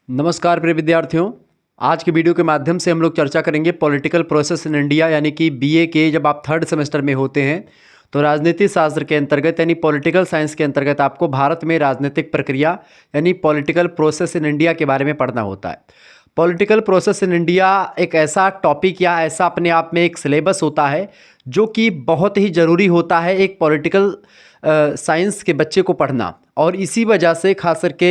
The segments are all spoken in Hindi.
नमस्कार प्रिय विद्यार्थियों। आज के वीडियो के माध्यम से हम लोग चर्चा करेंगे पॉलिटिकल प्रोसेस इन इंडिया, यानी कि बीए के जब आप थर्ड सेमेस्टर में होते हैं तो राजनीति शास्त्र के अंतर्गत यानी पॉलिटिकल साइंस के अंतर्गत आपको भारत में राजनीतिक प्रक्रिया यानी पॉलिटिकल प्रोसेस इन इंडिया के बारे में पढ़ना होता है। पॉलिटिकल प्रोसेस इन इंडिया एक ऐसा टॉपिक या ऐसा अपने आप में एक सिलेबस होता है जो कि बहुत ही ज़रूरी होता है एक पॉलिटिकल साइंस के बच्चे को पढ़ना, और इसी वजह से खास करके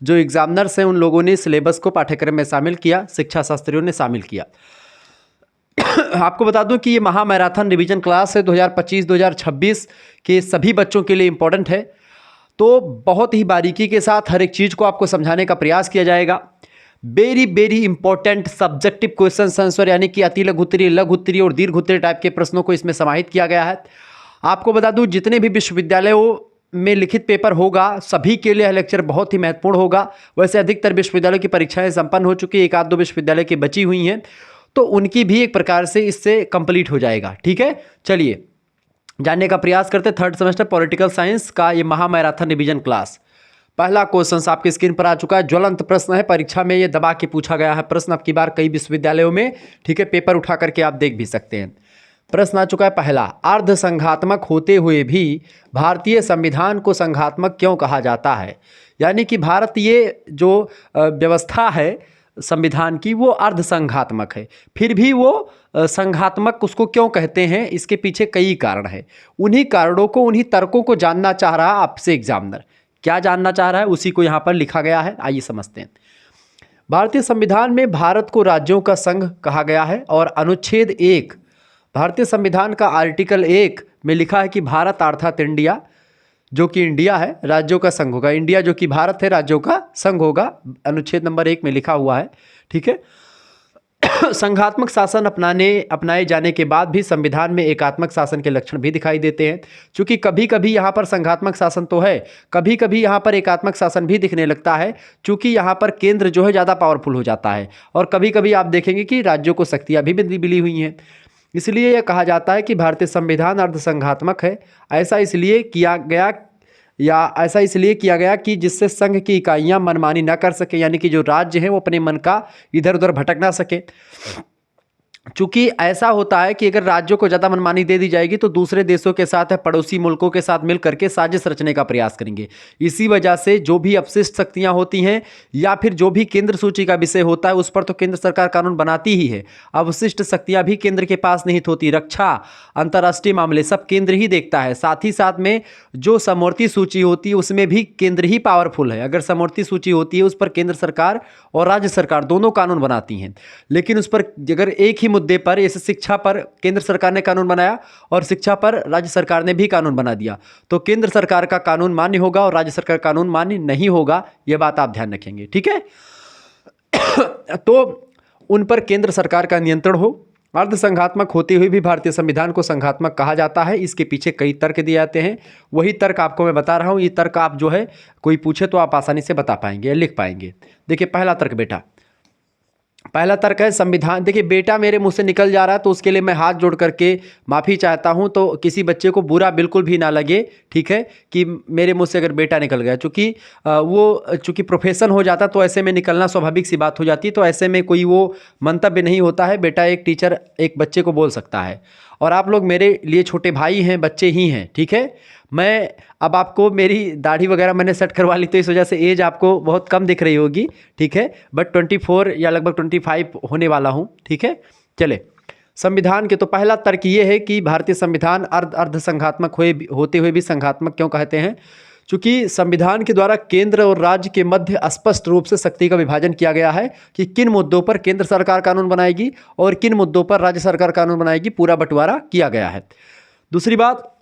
जो एग्जामिनर्स हैं उन लोगों ने सिलेबस को पाठ्यक्रम में शामिल किया, शिक्षा शास्त्रियों ने शामिल किया। आपको बता दूं कि ये महा मैराथन रिवीजन क्लास है 2025-2026 के सभी बच्चों के लिए इम्पोर्टेंट है। तो बहुत ही बारीकी के साथ हर एक चीज़ को आपको समझाने का प्रयास किया जाएगा। Very important subjective question answer यानी कि अति लघु उत्तरीय, लघु उत्तरीय और दीर्घ उत्तरीय टाइप के प्रश्नों को इसमें समाहित किया गया है। आपको बता दूं जितने भी विश्वविद्यालयों में लिखित पेपर होगा सभी के लिए यह लेक्चर बहुत ही महत्वपूर्ण होगा। वैसे अधिकतर विश्वविद्यालयों की परीक्षाएं संपन्न हो चुकी है, एक आध दो विश्वविद्यालय की बची हुई हैं, तो उनकी भी एक प्रकार से इससे कंप्लीट हो जाएगा। ठीक है, चलिए जानने का प्रयास करते हैं थर्ड सेमेस्टर पॉलिटिकल साइंस का ये महा मैराथन रिवीजन क्लास। पहला क्वेश्चन आपकी स्क्रीन पर आ चुका है, ज्वलंत प्रश्न है, परीक्षा में ये दबा के पूछा गया है प्रश्न अब की बार कई विश्वविद्यालयों में। ठीक है, पेपर उठा करके आप देख भी सकते हैं। प्रश्न आ चुका है पहला, अर्ध संघात्मक होते हुए भी भारतीय संविधान को संघात्मक क्यों कहा जाता है? यानी कि भारत ये जो व्यवस्था है संविधान की वो अर्ध संघात्मक है, फिर भी वो संघात्मक उसको क्यों कहते हैं? इसके पीछे कई कारण है। उन्हीं कारणों को, उन्हीं तर्कों को जानना चाह रहा है आपसे एग्जामिनर। क्या जानना चाह रहा है उसी को यहाँ पर लिखा गया है, आइए समझते हैं। भारतीय संविधान में भारत को राज्यों का संघ कहा गया है और अनुच्छेद 1 भारतीय संविधान का आर्टिकल 1 में लिखा है कि भारत अर्थात इंडिया, जो कि इंडिया है, राज्यों का संघ होगा। इंडिया जो कि भारत है, राज्यों का संघ होगा, अनुच्छेद नंबर 1 में लिखा हुआ है। ठीक है, संघात्मक शासन अपनाए जाने के बाद भी संविधान में एकात्मक शासन के लक्षण भी दिखाई देते हैं। क्योंकि कभी कभी यहाँ पर संघात्मक शासन तो है, कभी कभी यहाँ पर एकात्मक शासन भी दिखने लगता है, क्योंकि यहाँ पर केंद्र जो है ज़्यादा पावरफुल हो जाता है और कभी कभी आप देखेंगे कि राज्यों को शक्तियाँ भी मिली हुई हैं। इसलिए यह कहा जाता है कि भारतीय संविधान अर्धसंघात्मक है। ऐसा इसलिए किया गया कि जिससे संघ की इकाइयां मनमानी न कर सके, यानी कि जो राज्य हैं वो अपने मन का इधर उधर भटक ना सके। चूंकि ऐसा होता है कि अगर राज्यों को ज़्यादा मनमानी दे दी जाएगी तो दूसरे देशों के साथ या पड़ोसी मुल्कों के साथ मिल करके साजिश रचने का प्रयास करेंगे। इसी वजह से जो भी अपशिष्ट शक्तियां होती हैं या फिर जो भी केंद्र सूची का विषय होता है उस पर तो केंद्र सरकार कानून बनाती ही है। अवशिष्ट शक्तियां भी केंद्र के पास निहित होती, रक्षा, अंतर्राष्ट्रीय मामले सब केंद्र ही देखता है। साथ ही साथ में जो समवर्ती सूची होती है उसमें भी केंद्र ही पावरफुल है। अगर समवर्ती सूची होती है उस पर केंद्र सरकार और राज्य सरकार दोनों कानून बनाती हैं, लेकिन उस पर अगर एक ही मुद्दे पर, जैसे शिक्षा पर केंद्र सरकार ने कानून बनाया और शिक्षा पर राज्य सरकार ने भी कानून बना दिया, तो केंद्र सरकार का कानून मान्य होगा और राज्य सरकार का कानून मान्य नहीं होगा। यह बात आप ध्यान रखेंगे। ठीक है, तो उन पर केंद्र सरकार का नियंत्रण हो। अर्धसंघात्मक होते हुए भी भारतीय संविधान को संघात्मक कहा जाता है। इसके पीछे कई तर्क दिए जाते हैं, वही तर्क आपको मैं बता रहा हूं। ये तर्क आप जो है कोई पूछे तो आप आसानी से बता पाएंगे, लिख पाएंगे। देखिए पहला तर्क बेटा, पहला तर्क है संविधान। देखिए बेटा मेरे मुंह से निकल जा रहा है तो उसके लिए मैं हाथ जोड़ करके माफ़ी चाहता हूं, तो किसी बच्चे को बुरा बिल्कुल भी ना लगे। ठीक है, कि मेरे मुंह से अगर बेटा निकल गया, चूँकि प्रोफेशन हो जाता तो ऐसे में निकलना स्वाभाविक सी बात हो जाती, तो ऐसे में कोई वो मंतव्य नहीं होता है। बेटा एक टीचर एक बच्चे को बोल सकता है, और आप लोग मेरे लिए छोटे भाई हैं, बच्चे ही हैं। ठीक है, मैं अब आपको मेरी दाढ़ी वगैरह मैंने सेट करवा ली तो इस वजह से एज आपको बहुत कम दिख रही होगी। ठीक है, बट 24 या लगभग 25 होने वाला हूँ। ठीक है, चले संविधान के तो पहला तर्क ये है कि भारतीय संविधान अर्धसंघात्मक होते हुए भी संघात्मक क्यों कहते हैं? चूँकि संविधान के द्वारा केंद्र और राज्य के मध्य स्पष्ट रूप से शक्ति का विभाजन किया गया है कि किन मुद्दों पर केंद्र सरकार कानून बनाएगी और किन मुद्दों पर राज्य सरकार कानून बनाएगी, पूरा बंटवारा किया गया है। दूसरी बात,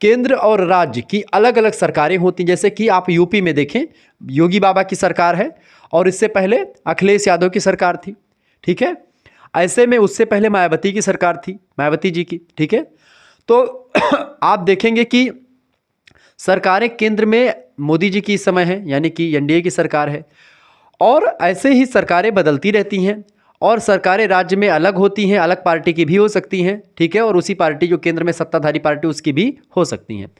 केंद्र और राज्य की अलग अलग सरकारें होती हैं। जैसे कि आप यूपी में देखें, योगी बाबा की सरकार है और इससे पहले अखिलेश यादव की सरकार थी। ठीक है, ऐसे में उससे पहले मायावती की सरकार थी, मायावती जी की। ठीक है, तो आप देखेंगे कि सरकारें केंद्र में मोदी जी की इस समय है, यानी कि एनडीए की सरकार है, और ऐसे ही सरकारें बदलती रहती हैं और सरकारें राज्य में अलग होती हैं, अलग पार्टी की भी हो सकती हैं। ठीक है, और उसी पार्टी जो केंद्र में सत्ताधारी पार्टी उसकी भी हो सकती हैं।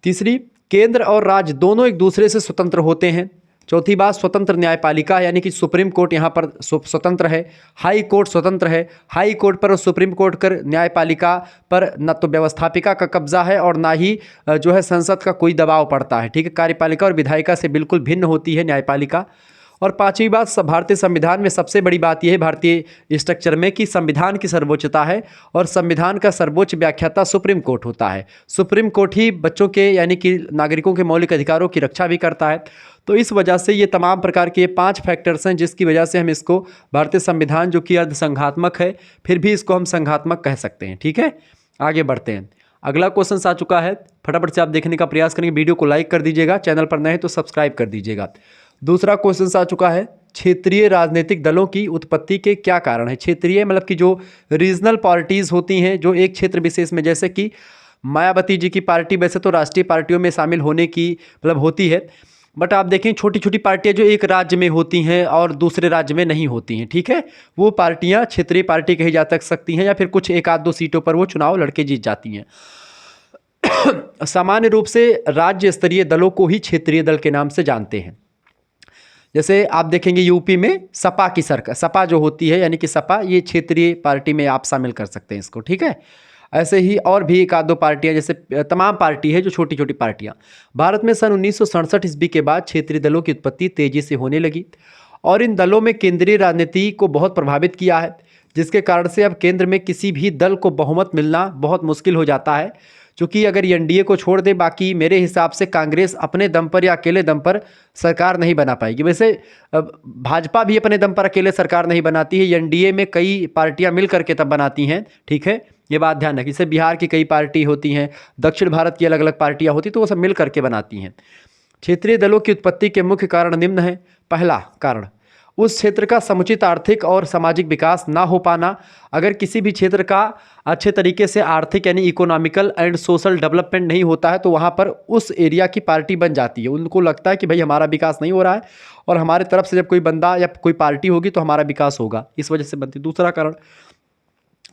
तीसरी, केंद्र और राज्य दोनों एक दूसरे से स्वतंत्र होते हैं। चौथी बात, स्वतंत्र न्यायपालिका, यानी कि सुप्रीम कोर्ट यहाँ पर स्वतंत्र है, हाई कोर्ट स्वतंत्र है। हाई कोर्ट पर और सुप्रीम कोर्ट कर न्यायपालिका पर न तो व्यवस्थापिका का कब्जा है और ना ही जो है संसद का कोई दबाव पड़ता है, ठीक है। कार्यपालिका और विधायिका से बिल्कुल भिन्न होती है न्यायपालिका। और पांचवी बात, भारतीय संविधान में सबसे बड़ी बात यह है भारतीय स्ट्रक्चर में कि संविधान की सर्वोच्चता है और संविधान का सर्वोच्च व्याख्याता सुप्रीम कोर्ट होता है। सुप्रीम कोर्ट ही बच्चों के यानी कि नागरिकों के मौलिक अधिकारों की रक्षा भी करता है। तो इस वजह से ये तमाम प्रकार के 5 फैक्टर्स हैं जिसकी वजह से हम इसको भारतीय संविधान जो कि अर्धसंघात्मक है फिर भी इसको हम संघात्मक कह सकते हैं, ठीक है। आगे बढ़ते हैं। अगला क्वेश्चन आ चुका है, फटाफट से आप देखने का प्रयास करेंगे। वीडियो को लाइक कर दीजिएगा, चैनल पर नए हैं तो सब्सक्राइब कर दीजिएगा। दूसरा क्वेश्चन आ चुका है, क्षेत्रीय राजनीतिक दलों की उत्पत्ति के क्या कारण है। क्षेत्रीय मतलब कि जो रीजनल पार्टीज होती हैं जो एक क्षेत्र विशेष में, जैसे कि मायावती जी की पार्टी वैसे तो राष्ट्रीय पार्टियों में शामिल होने की मतलब होती है, बट आप देखें छोटी छोटी पार्टियां जो एक राज्य में होती हैं और दूसरे राज्य में नहीं होती हैं, ठीक है, वो पार्टियां क्षेत्रीय पार्टी कही जा सकती हैं या फिर कुछ एक आध दो सीटों पर वो चुनाव लड़के जीत जाती हैं। सामान्य रूप से राज्य स्तरीय दलों को ही क्षेत्रीय दल के नाम से जानते हैं। जैसे आप देखेंगे यूपी में सपा की सरकार, सपा जो होती है यानी कि सपा, ये क्षेत्रीय पार्टी में आप शामिल कर सकते हैं इसको, ठीक है। ऐसे ही और भी एक आध दो पार्टियां, जैसे तमाम पार्टी है जो छोटी छोटी पार्टियां। भारत में सन 1967 ईस्वी के बाद क्षेत्रीय दलों की उत्पत्ति तेजी से होने लगी और इन दलों में केंद्रीय राजनीति को बहुत प्रभावित किया है, जिसके कारण से अब केंद्र में किसी भी दल को बहुमत मिलना बहुत मुश्किल हो जाता है। क्योंकि अगर ये एनडीए को छोड़ दे, बाकी मेरे हिसाब से कांग्रेस अपने दम पर या अकेले दम पर सरकार नहीं बना पाएगी। वैसे भाजपा भी अपने दम पर अकेले सरकार नहीं बनाती है, एनडीए में कई पार्टियां मिल करके तब बनाती हैं, ठीक है, ये बात ध्यान रखिए। जैसे बिहार की कई पार्टी होती हैं, दक्षिण भारत की अलग अलग पार्टियां होती, तो वो सब मिल करके बनाती हैं। क्षेत्रीय दलों की उत्पत्ति के मुख्य कारण निम्न है। पहला कारण, उस क्षेत्र का समुचित आर्थिक और सामाजिक विकास ना हो पाना। अगर किसी भी क्षेत्र का अच्छे तरीके से आर्थिक यानी इकोनॉमिकल एंड सोशल डेवलपमेंट नहीं होता है तो वहाँ पर उस एरिया की पार्टी बन जाती है। उनको लगता है कि भाई हमारा विकास नहीं हो रहा है और हमारे तरफ से जब कोई बंदा या कोई पार्टी होगी तो हमारा विकास होगा, इस वजह से बनती है। दूसरा कारण,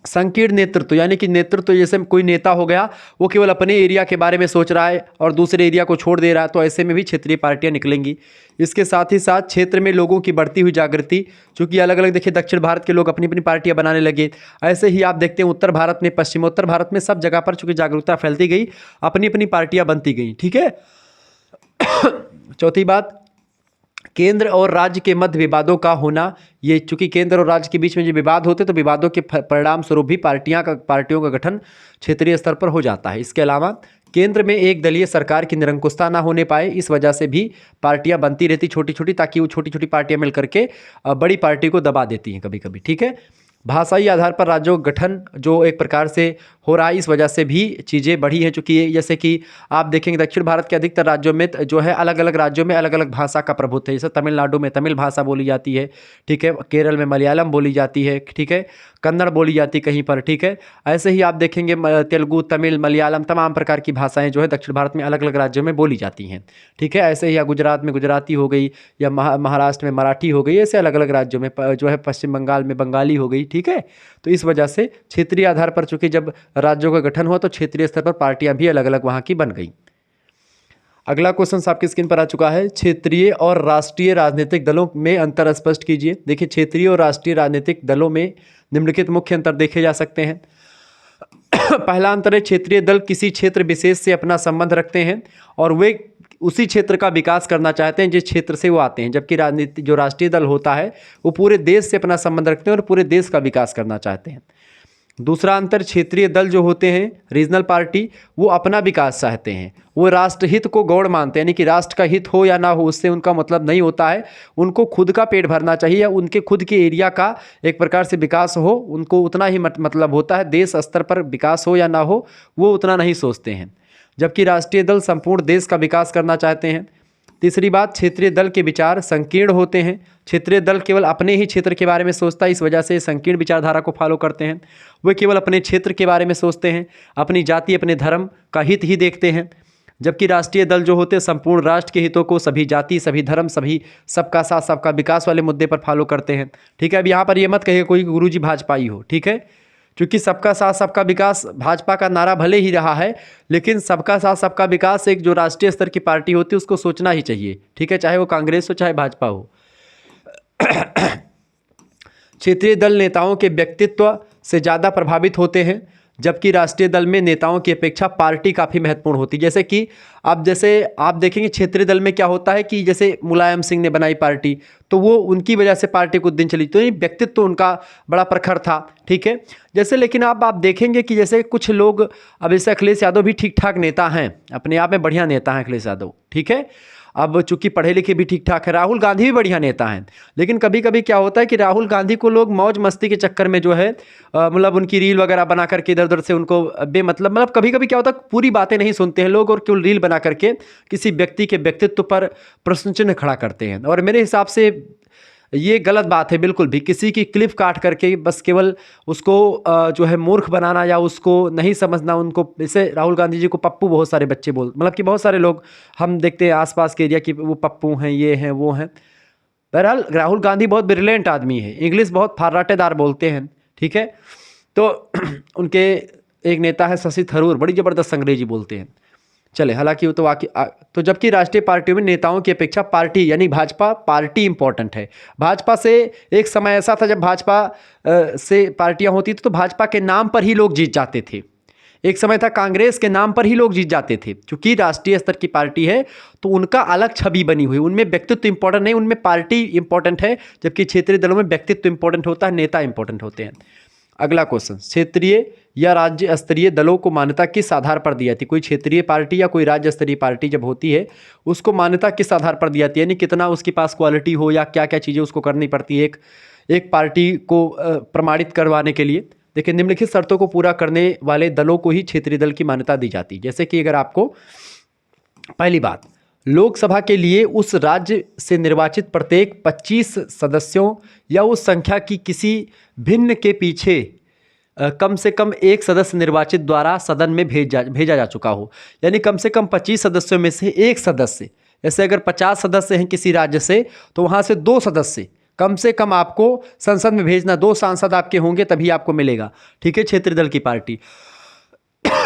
संकीर्ण नेतृत्व, यानी कि नेतृत्व, जैसे कोई नेता हो गया वो केवल अपने एरिया के बारे में सोच रहा है और दूसरे एरिया को छोड़ दे रहा है, तो ऐसे में भी क्षेत्रीय पार्टियां निकलेंगी। इसके साथ ही साथ क्षेत्र में लोगों की बढ़ती हुई जागृति, चूँकि अलग अलग देखिए दक्षिण भारत के लोग अपनी अपनी पार्टियां बनाने लगे, ऐसे ही आप देखते हैं उत्तर भारत में, पश्चिमोत्तर भारत में, सब जगह पर चूँकि जागरूकता फैलती गई, अपनी अपनी पार्टियाँ बनती गई, ठीक है। चौथी बात, केंद्र और राज्य के मध्य विवादों का होना। ये चूंकि केंद्र और राज्य के बीच में जो विवाद होते तो विवादों के परिणाम स्वरूप भी पार्टियों का गठन क्षेत्रीय स्तर पर हो जाता है। इसके अलावा केंद्र में एक दलीय सरकार की निरंकुशता ना होने पाए, इस वजह से भी पार्टियां बनती रहती छोटी छोटी, ताकि वो छोटी छोटी पार्टियां मिल करके बड़ी पार्टी को दबा देती हैं कभी कभी, ठीक है। भाषाई आधार पर राज्यों का गठन जो एक प्रकार से हो रहा है, इस वजह से भी चीज़ें बढ़ी हैं। चूँकि जैसे कि आप देखेंगे दक्षिण भारत के अधिकतर राज्यों में जो है अलग अलग राज्यों में अलग अलग भाषा का प्रभुत्व है। जैसे तमिलनाडु में तमिल भाषा बोली जाती है, ठीक है, केरल में मलयालम बोली जाती है, ठीक है, कन्नड़ बोली जाती है कहीं पर, ठीक है। ऐसे ही आप देखेंगे तेलुगु, तमिल, मलयालम, तमाम प्रकार की भाषाएं जो है दक्षिण भारत में अलग अलग राज्यों में बोली जाती हैं, ठीक है। ऐसे ही या गुजरात में गुजराती हो गई, या महाराष्ट्र में मराठी हो गई, ऐसे अलग अलग राज्यों में जो है पश्चिम बंगाल में बंगाली हो गई, ठीक है। तो इस वजह से क्षेत्रीय आधार पर चूंकि जब राज्यों का गठन हुआ तो क्षेत्रीय स्तर पर पार्टियां भी अलग अलग वहां की बन गई। अगला क्वेश्चन आपकी स्क्रीन पर आ चुका है, क्षेत्रीय और राष्ट्रीय राजनीतिक दलों में अंतर स्पष्ट कीजिए। देखिए क्षेत्रीय और राष्ट्रीय राजनीतिक दलों में निम्नलिखित मुख्य अंतर देखे जा सकते हैं। पहला अंतर है, क्षेत्रीय दल किसी क्षेत्र विशेष से अपना संबंध रखते हैं और वे उसी क्षेत्र का विकास करना चाहते हैं जिस क्षेत्र से वो आते हैं, जबकि राष्ट्रीय दल होता है वो पूरे देश से अपना संबंध रखते हैं और पूरे देश का विकास करना चाहते हैं। दूसरा अंतर, क्षेत्रीय दल जो होते हैं रीजनल पार्टी, वो अपना विकास चाहते हैं, वो राष्ट्रहित को गौण मानते हैं, यानी कि राष्ट्र का हित हो या ना हो उससे उनका मतलब नहीं होता है। उनको खुद का पेट भरना चाहिए या उनके खुद के एरिया का एक प्रकार से विकास हो, उनको उतना ही मतलब होता है। देश स्तर पर विकास हो या ना हो वो उतना नहीं सोचते हैं, जबकि राष्ट्रीय दल संपूर्ण देश का विकास करना चाहते हैं। तीसरी बात, क्षेत्रीय दल के विचार संकीर्ण होते हैं। क्षेत्रीय दल केवल अपने ही क्षेत्र के बारे में सोचता है, इस वजह से संकीर्ण विचारधारा को फॉलो करते हैं। वे केवल अपने क्षेत्र के बारे में सोचते हैं, अपनी जाति अपने धर्म का हित ही देखते हैं, जबकि राष्ट्रीय दल जो होते हैं संपूर्ण राष्ट्र के हितों को, सभी जाति, सभी धर्म, सभी सबका साथ सबका विकास वाले मुद्दे पर फॉलो करते हैं, ठीक है। अब यहाँ पर ये मत कहिए कोई गुरुजी भाजपाई हो, ठीक है, क्योंकि सबका साथ सबका विकास भाजपा का नारा भले ही रहा है, लेकिन सबका साथ सबका विकास एक जो राष्ट्रीय स्तर की पार्टी होती है उसको सोचना ही चाहिए, ठीक है, चाहे वो कांग्रेस हो चाहे भाजपा हो। क्षेत्रीय दल नेताओं के व्यक्तित्व से ज़्यादा प्रभावित होते हैं, जबकि राष्ट्रीय दल में नेताओं की अपेक्षा पार्टी काफ़ी महत्वपूर्ण होती है। जैसे आप देखेंगे क्षेत्रीय दल में क्या होता है कि जैसे मुलायम सिंह ने बनाई पार्टी, तो वो उनकी वजह से पार्टी कुछ दिन चली, तो ये व्यक्तित्व तो उनका बड़ा प्रखर था, ठीक है। जैसे लेकिन आप देखेंगे कि जैसे कुछ लोग, अब जैसे अखिलेश यादव भी ठीक ठाक नेता हैं, अपने आप में बढ़िया नेता हैं अखिलेश यादव, ठीक है। अब चूंकि पढ़े लिखे भी ठीक ठाक है, राहुल गांधी भी बढ़िया नेता हैं, लेकिन कभी कभी क्या होता है कि राहुल गांधी को लोग मौज मस्ती के चक्कर में जो है मतलब उनकी रील वगैरह बना करके इधर उधर से उनको मतलब कभी कभी क्या होता है पूरी बातें नहीं सुनते हैं लोग, और केवल रील बना करके किसी व्यक्ति के व्यक्तित्व पर प्रश्न चिन्ह खड़ा करते हैं। और मेरे हिसाब से ये गलत बात है बिल्कुल भी, किसी की क्लिप काट करके बस केवल उसको जो है मूर्ख बनाना या उसको नहीं समझना। उनको जैसे राहुल गांधी जी को पप्पू बहुत सारे बच्चे मतलब कि बहुत सारे लोग हम देखते हैं आसपास के एरिया कि वो पप्पू हैं, ये हैं, वो हैं। बहरहाल राहुल गांधी बहुत ब्रिलियंट आदमी है, इंग्लिश बहुत फर्राटेदार बोलते हैं, ठीक है। तो उनके एक नेता है शशि थरूर, बड़ी ज़बरदस्त अंग्रेजी बोलते हैं। चले, हालांकि वो तो जबकि राष्ट्रीय पार्टियों में नेताओं की अपेक्षा पार्टी यानी भाजपा पार्टी इंपॉर्टेंट है। भाजपा से एक समय ऐसा था जब भाजपा से पार्टियां होती थी तो भाजपा के नाम पर ही लोग जीत जाते थे। एक समय था कांग्रेस के नाम पर ही लोग जीत जाते थे, क्योंकि राष्ट्रीय स्तर की पार्टी है तो उनका अलग छवि बनी हुई, उनमें व्यक्तित्व इंपॉर्टेंट नहीं, उनमें पार्टी इंपॉर्टेंट है। जबकि क्षेत्रीय दलों में व्यक्तित्व इंपॉर्टेंट होता है, नेता इंपॉर्टेंट होते हैं। अगला क्वेश्चन, क्षेत्रीय या राज्य स्तरीय दलों को मान्यता किस आधार पर दी जाती है? कोई क्षेत्रीय पार्टी या कोई राज्य स्तरीय पार्टी जब होती है उसको मान्यता किस आधार पर दी जाती है, यानी कितना उसके पास क्वालिटी हो या क्या क्या चीज़ें उसको करनी पड़ती है एक पार्टी को प्रमाणित करवाने के लिए। देखिए, निम्नलिखित शर्तों को पूरा करने वाले दलों को ही क्षेत्रीय दल की मान्यता दी जाती है। जैसे कि अगर आपको पहली बात, लोकसभा के लिए उस राज्य से निर्वाचित प्रत्येक 25 सदस्यों या उस संख्या की किसी भिन्न के पीछे कम से कम एक सदस्य निर्वाचित द्वारा सदन में भेजा जा चुका हो, यानी कम से कम 25 सदस्यों में से एक सदस्य, जैसे अगर 50 सदस्य हैं किसी राज्य से तो वहाँ से 2 सदस्य कम से कम आपको संसद में भेजना, 2 सांसद आपके होंगे तभी आपको मिलेगा, ठीक है, क्षेत्रीय दल की पार्टी।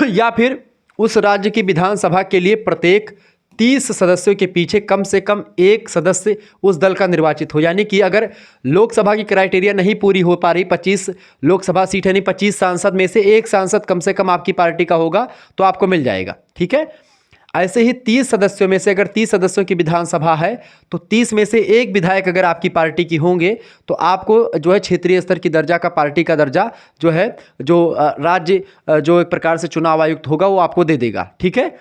या फिर उस राज्य की विधानसभा के लिए प्रत्येक 30 सदस्यों के पीछे कम से कम एक सदस्य उस दल का निर्वाचित हो, यानी कि अगर लोकसभा की क्राइटेरिया नहीं पूरी हो पा रही, 25 लोकसभा सीट यानी 25 सांसद में से एक सांसद कम से कम आपकी पार्टी का होगा तो आपको मिल जाएगा, ठीक है। ऐसे ही 30 सदस्यों में से अगर 30 सदस्यों की विधानसभा है तो 30 में से एक विधायक अगर आपकी पार्टी की होंगे तो आपको जो है क्षेत्रीय स्तर की दर्जा का, पार्टी का दर्जा जो है, जो राज्य जो एक प्रकार से चुनाव आयुक्त होगा वो आपको दे देगा, ठीक है।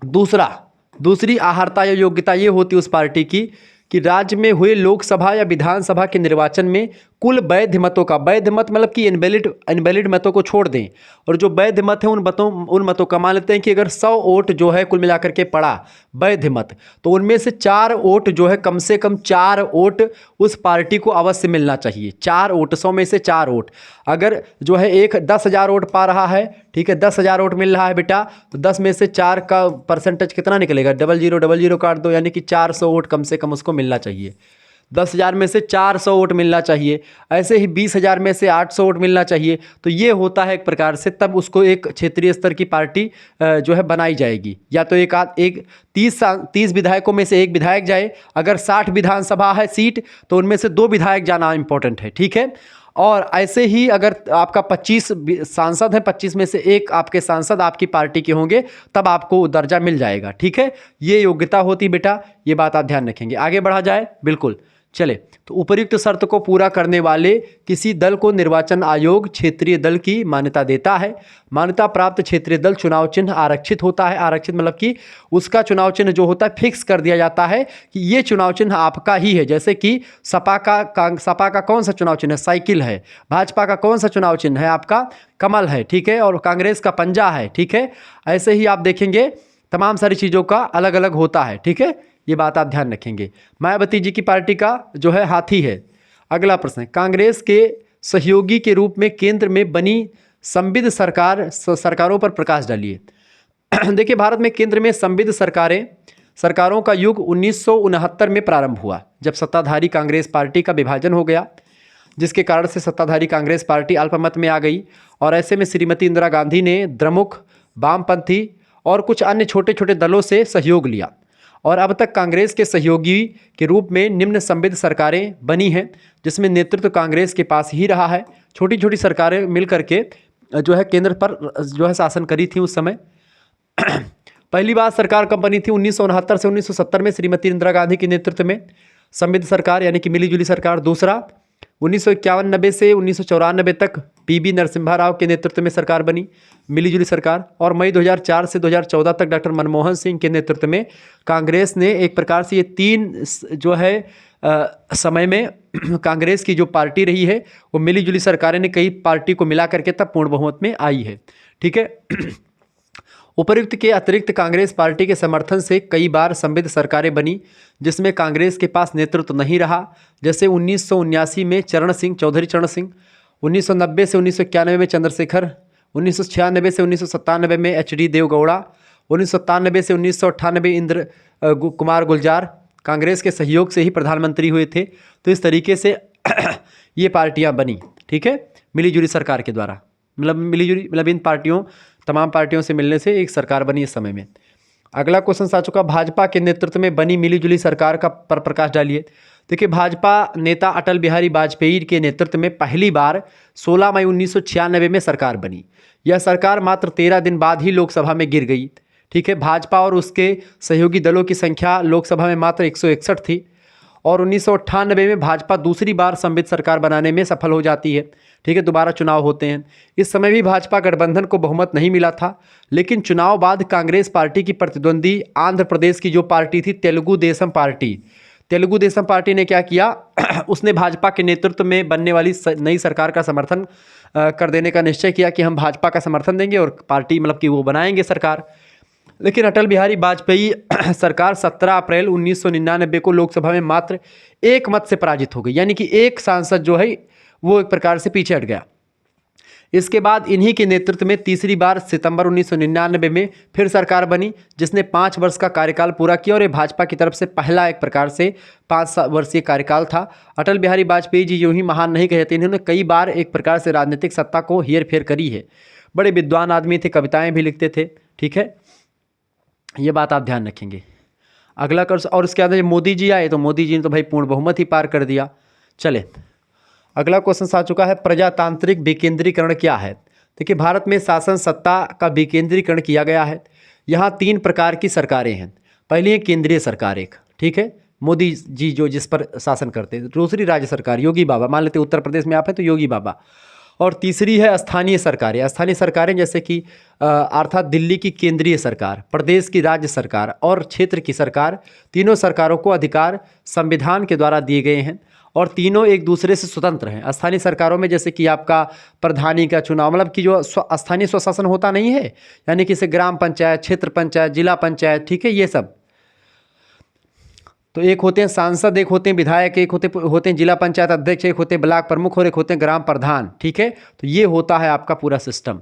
दूसरी आहारता या योग्यता ये होती है उस पार्टी की कि राज्य में हुए लोकसभा या विधानसभा के निर्वाचन में कुल वैध मतों का, वैध मत मतलब कि इनवैलिड मतों को छोड़ दें, और जो वैध मत है उन मतों का, मान लेते हैं कि अगर 100 वोट जो है कुल मिलाकर के पड़ा वैध मत, तो उनमें से 4 वोट जो है, कम से कम 4 वोट उस पार्टी को अवश्य मिलना चाहिए। 4 वोट, 100 में से 4 वोट। अगर जो है एक 10,000 वोट पा रहा है, ठीक है, 10,000 वोट मिल रहा है बेटा, तो 10 में से 4 का परसेंटेज कितना निकलेगा, 0000 काट दो, यानी कि 400 वोट कम से कम उसको मिलना चाहिए। 10,000 में से 400 वोट मिलना चाहिए। ऐसे ही 20,000 में से 800 वोट मिलना चाहिए। तो ये होता है एक प्रकार से, तब उसको एक क्षेत्रीय स्तर की पार्टी जो है बनाई जाएगी। या तो एक 30 विधायकों में से एक विधायक जाए, अगर 60 विधानसभा है सीट तो उनमें से 2 विधायक जाना इंपॉर्टेंट है, ठीक है। और ऐसे ही अगर आपका 25 सांसद हैं, 25 में से एक आपके सांसद आपकी पार्टी के होंगे, तब आपको दर्जा मिल जाएगा, ठीक है। ये योग्यता होती बेटा, ये बात आप ध्यान रखेंगे। आगे बढ़ा जाए, बिल्कुल चले। तो उपयुक्त शर्त को पूरा करने वाले किसी दल को निर्वाचन आयोग क्षेत्रीय दल की मान्यता देता है। मान्यता प्राप्त क्षेत्रीय दल चुनाव चिन्ह आरक्षित होता है। आरक्षित मतलब कि उसका चुनाव चिन्ह जो होता है फिक्स कर दिया जाता है कि ये चुनाव चिन्ह आपका ही है। जैसे कि सपा का कौन सा चुनाव चिन्ह है, साइकिल है। भाजपा का कौन सा चुनाव चिन्ह है, आपका कमल है, ठीक है। और कांग्रेस का पंजा है, ठीक है। ऐसे ही आप देखेंगे तमाम सारी चीज़ों का अलग अलग होता है, ठीक है। ये बात आप ध्यान रखेंगे। मायावती जी की पार्टी का जो है हाथी है। अगला प्रश्न है, कांग्रेस के सहयोगी के रूप में केंद्र में बनी संविध सरकारों पर प्रकाश डालिए। देखिए, भारत में केंद्र में संविध सरकारों का युग 1969 में प्रारंभ हुआ, जब सत्ताधारी कांग्रेस पार्टी का विभाजन हो गया। जिसके कारण से सत्ताधारी कांग्रेस पार्टी अल्पमत में आ गई। और ऐसे में श्रीमती इंदिरा गांधी ने द्रमुक, वामपंथी और कुछ अन्य छोटे छोटे दलों से सहयोग लिया और अब तक कांग्रेस के सहयोगी के रूप में निम्न संविध सरकारें बनी हैं, जिसमें नेतृत्व कांग्रेस के पास ही रहा है। छोटी छोटी सरकारें मिल करके जो है केंद्र पर जो है शासन करी थी उस समय। पहली बार सरकार कब बनी थी? 1969 से 1970 में श्रीमती इंदिरा गांधी के नेतृत्व में संविध सरकार यानी कि मिलीजुली सरकार। दूसरा 1991 से 1994 तक पीबी नरसिम्हा राव के नेतृत्व में सरकार बनी, मिलीजुली सरकार। और मई 2004 से 2014 तक डॉक्टर मनमोहन सिंह के नेतृत्व में कांग्रेस ने एक प्रकार से ये तीन जो है समय में कांग्रेस की जो पार्टी रही है वो मिलीजुली सरकारें ने कई पार्टी को मिला करके तब पूर्ण बहुमत में आई है। ठीक है। उपर्युक्त के अतिरिक्त कांग्रेस पार्टी के समर्थन से कई बार संविध सरकारें बनी जिसमें कांग्रेस के पास नेतृत्व नहीं रहा। जैसे 1979 में चौधरी चरण सिंह, 1990 से 1991 में चंद्रशेखर, 1996 से 1997 में एच.डी. देवगौड़ा, 1997 से 1998 इंद्र कुमार गुलजार कांग्रेस के सहयोग से ही प्रधानमंत्री हुए थे। तो इस तरीके से ये पार्टियां बनी। ठीक है, मिलीजुली सरकार के द्वारा, मतलब इन पार्टियों तमाम पार्टियों से मिलने से एक सरकार बनी इस समय में। अगला क्वेश्चन आ चुका, भाजपा के नेतृत्व में बनी मिलीजुली सरकार का पर प्रकाश डालिए। देखिए, भाजपा नेता अटल बिहारी वाजपेयी के नेतृत्व में पहली बार 16 मई 1996 में सरकार बनी। यह सरकार मात्र 13 दिन बाद ही लोकसभा में गिर गई। ठीक है, भाजपा और उसके सहयोगी दलों की संख्या लोकसभा में मात्र 161 थी और 1998 में भाजपा दूसरी बार संविध सरकार बनाने में सफल हो जाती है। ठीक है, दोबारा चुनाव होते हैं। इस समय भी भाजपा गठबंधन को बहुमत नहीं मिला था, लेकिन चुनाव बाद कांग्रेस पार्टी की प्रतिद्वंदी आंध्र प्रदेश की जो पार्टी थी तेलुगु देशम पार्टी ने क्या किया उसने भाजपा के नेतृत्व में बनने वाली नई सरकार का समर्थन कर देने का निश्चय किया कि हम भाजपा का समर्थन देंगे और पार्टी मतलब कि वो बनाएंगे सरकार। लेकिन अटल बिहारी वाजपेयी सरकार 17 अप्रैल 1999 को लोकसभा में मात्र एक मत से पराजित हो गई, यानी कि एक सांसद जो है वो एक प्रकार से पीछे हट गया। इसके बाद इन्हीं के नेतृत्व में तीसरी बार सितंबर 1999 में फिर सरकार बनी जिसने 5 वर्ष का कार्यकाल पूरा किया और ये भाजपा की तरफ से पहला एक प्रकार से 5 वर्षीय कार्यकाल था। अटल बिहारी वाजपेयी जी यूं ही महान नहीं कहे जाते, इन्होंने कई बार एक प्रकार से राजनीतिक सत्ता को हेर फेर करी है। बड़े विद्वान आदमी थे, कविताएं भी लिखते थे। ठीक है, ये बात आप ध्यान रखेंगे। अगला कर्ज, और उसके बाद मोदी जी आए तो मोदी जी ने तो भाई पूर्ण बहुमत ही पार कर दिया। चले, अगला क्वेश्चन आ चुका है, प्रजातांत्रिक विकेंद्रीकरण क्या है? देखिए, भारत में शासन सत्ता का विकेंद्रीकरण किया गया है। यहाँ 3 प्रकार की सरकारें हैं। पहली है केंद्रीय सरकार एक, ठीक है, मोदी जी जो जिस पर शासन करते हैं। दूसरी राज्य सरकार, योगी बाबा, मान लेते उत्तर प्रदेश में आप हैं तो योगी बाबा। और तीसरी है स्थानीय सरकारें। स्थानीय सरकारें जैसे कि अर्थात दिल्ली की केंद्रीय सरकार, प्रदेश की राज्य सरकार और क्षेत्र की सरकार। तीनों सरकारों को अधिकार संविधान के द्वारा दिए गए हैं और तीनों एक दूसरे से स्वतंत्र हैं। स्थानीय सरकारों में जैसे कि आपका प्रधानी का चुनाव, मतलब कि जो स्थानीय स्वशासन होता नहीं है, यानी कि इसे ग्राम पंचायत, क्षेत्र पंचायत, जिला पंचायत, ठीक है, ये सब। तो एक होते हैं सांसद, एक होते हैं विधायक, एक होते हैं जिला पंचायत अध्यक्ष, एक होते हैं ब्लॉक प्रमुख और एक होते हैं ग्राम प्रधान। ठीक है, तो ये होता है आपका पूरा सिस्टम।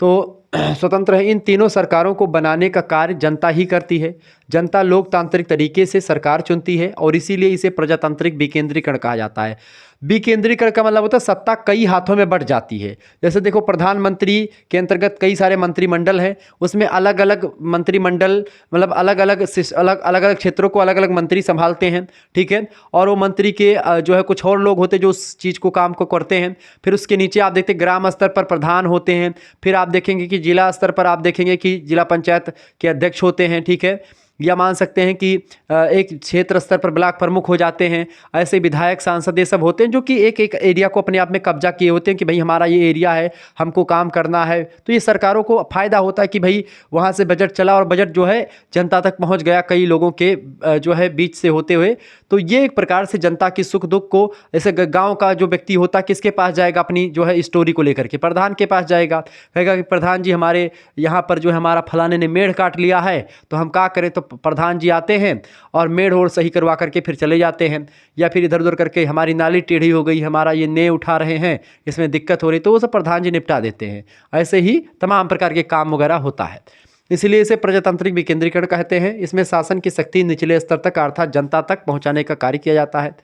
तो स्वतंत्र है। इन तीनों सरकारों को बनाने का कार्य जनता ही करती है। जनता लोकतांत्रिक तरीके से सरकार चुनती है और इसीलिए इसे प्रजातांत्रिक विकेंद्रीकरण कहा जाता है। विकेंद्रीकरण का मतलब होता है सत्ता कई हाथों में बंट जाती है। जैसे देखो, प्रधानमंत्री के अंतर्गत कई सारे मंत्रिमंडल हैं, उसमें अलग अलग मंत्रिमंडल मतलब अलग अलग क्षेत्रों को अलग अलग मंत्री संभालते हैं। ठीक है, और वो मंत्री के जो है कुछ और लोग होते हैं जो उस चीज़ को काम को करते हैं। फिर उसके नीचे आप देखते हैं ग्राम स्तर पर प्रधान होते हैं। फिर आप देखेंगे कि जिला स्तर पर आप देखेंगे कि जिला पंचायत के अध्यक्ष होते हैं। ठीक है, या मान सकते हैं कि एक क्षेत्र स्तर पर ब्लॉक प्रमुख हो जाते हैं। ऐसे विधायक, सांसद ये सब होते हैं जो कि एक एक एरिया को अपने आप में कब्जा किए होते हैं कि भाई हमारा ये एरिया है, हमको काम करना है। तो ये सरकारों को फ़ायदा होता है कि भाई वहाँ से बजट चला और बजट जो है जनता तक पहुँच गया कई लोगों के जो है बीच से होते हुए। तो ये एक प्रकार से जनता की सुख दुख को, जैसे गाँव का जो व्यक्ति होता है किसके पास जाएगा अपनी जो है स्टोरी को लेकर के? प्रधान के पास जाएगा, कहेगा कि प्रधान जी हमारे यहाँ पर जो है हमारा फलाने ने मेढ़ काट लिया है तो हम क्या करें? तो प्रधान जी आते हैं और मेढ़ और सही करवा करके फिर चले जाते हैं। या फिर इधर उधर करके हमारी नाली टेढ़ी हो गई, हमारा ये ने उठा रहे हैं, इसमें दिक्कत हो रही, तो वो सब प्रधान जी निपटा देते हैं। ऐसे ही तमाम प्रकार के काम वगैरह होता है। इसलिए इसे प्रजातांत्रिक विकेंद्रीकरण कहते हैं। इसमें शासन की शक्ति निचले स्तर तक अर्थात जनता तक पहुंचाने का कार्य किया जाता है।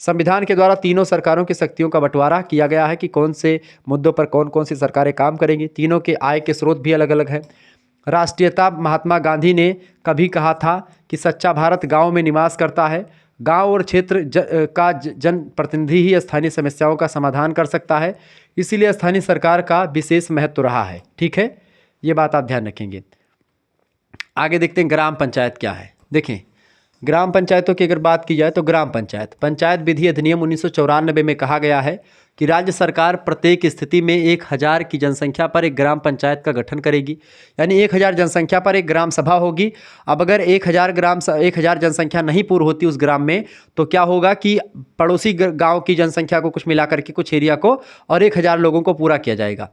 संविधान के द्वारा तीनों सरकारों की शक्तियों का बंटवारा किया गया है कि कौन से मुद्दों पर कौन कौन सी सरकारें काम करेंगी। तीनों के आय के स्रोत भी अलग अलग है। राष्ट्रीयता, महात्मा गांधी ने कभी कहा था कि सच्चा भारत गांव में निवास करता है। गांव और क्षेत्र का जनप्रतिनिधि ही स्थानीय समस्याओं का समाधान कर सकता है, इसीलिए स्थानीय सरकार का विशेष महत्व रहा है। ठीक है, ये बात आप ध्यान रखेंगे। आगे देखते हैं ग्राम पंचायत क्या है। देखें, ग्राम पंचायतों की अगर बात की जाए तो ग्राम पंचायत विधि अधिनियम 1994 में कहा गया है कि राज्य सरकार प्रत्येक स्थिति में 1000 की जनसंख्या पर एक ग्राम पंचायत का गठन करेगी, यानी 1000 जनसंख्या पर एक ग्राम सभा होगी। अब अगर 1000 जनसंख्या नहीं पूर्ण होती उस ग्राम में, तो क्या होगा कि पड़ोसी गांव की जनसंख्या को कुछ मिला करके कुछ एरिया को और 1000 लोगों को पूरा किया जाएगा।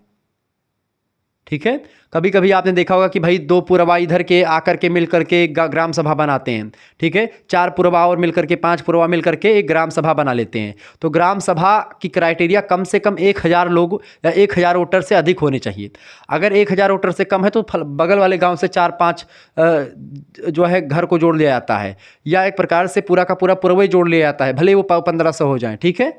ठीक है, कभी कभी आपने देखा होगा कि भाई 2 पुरवा इधर के आकर के मिल करके एक ग्राम सभा बनाते हैं। ठीक है, 4 पुरवा और मिलकर के 5 पुरवा मिल करके एक ग्राम सभा बना लेते हैं। तो ग्राम सभा की क्राइटेरिया कम से कम 1000 लोग या 1000 वोटर से अधिक होने चाहिए। अगर 1000 वोटर से कम है तो बगल वाले गाँव से 4-5 जो है घर को जोड़ लिया जाता है, या एक प्रकार से पूरा का पूरा पुरवा ही जोड़ लिया जाता है, भले वो 1500 हो जाए। ठीक है,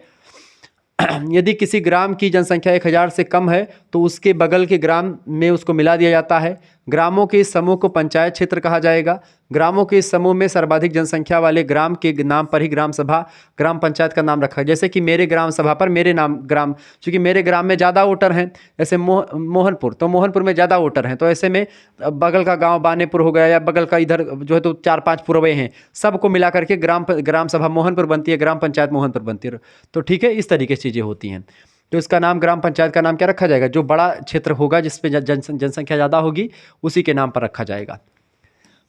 यदि किसी ग्राम की जनसंख्या 1000 से कम है तो उसके बगल के ग्राम में उसको मिला दिया जाता है। ग्रामों के इस समूह को पंचायत क्षेत्र कहा जाएगा। ग्रामों के इस समूह में सर्वाधिक जनसंख्या वाले ग्राम के नाम पर ही ग्राम सभा, ग्राम पंचायत का नाम रखा है। जैसे कि मेरे ग्राम सभा पर मेरे नाम ग्राम, चूँकि मेरे ग्राम में ज़्यादा वोटर हैं, जैसे मोहनपुर, तो मोहनपुर में ज़्यादा वोटर हैं, तो ऐसे में बगल का गाँव बानेपुर हो गया या बगल का इधर जो है तो 4-5 पुरवे हैं, सबको मिला करके ग्राम सभा मोहनपुर बनती है, ग्राम पंचायत मोहनपुर बनती है। तो ठीक है, इस तरीके से चीज़ें होती हैं। तो इसका नाम, ग्राम पंचायत का नाम क्या रखा जाएगा? जो बड़ा क्षेत्र होगा जिस पे जनसंख्या ज़्यादा होगी उसी के नाम पर रखा जाएगा।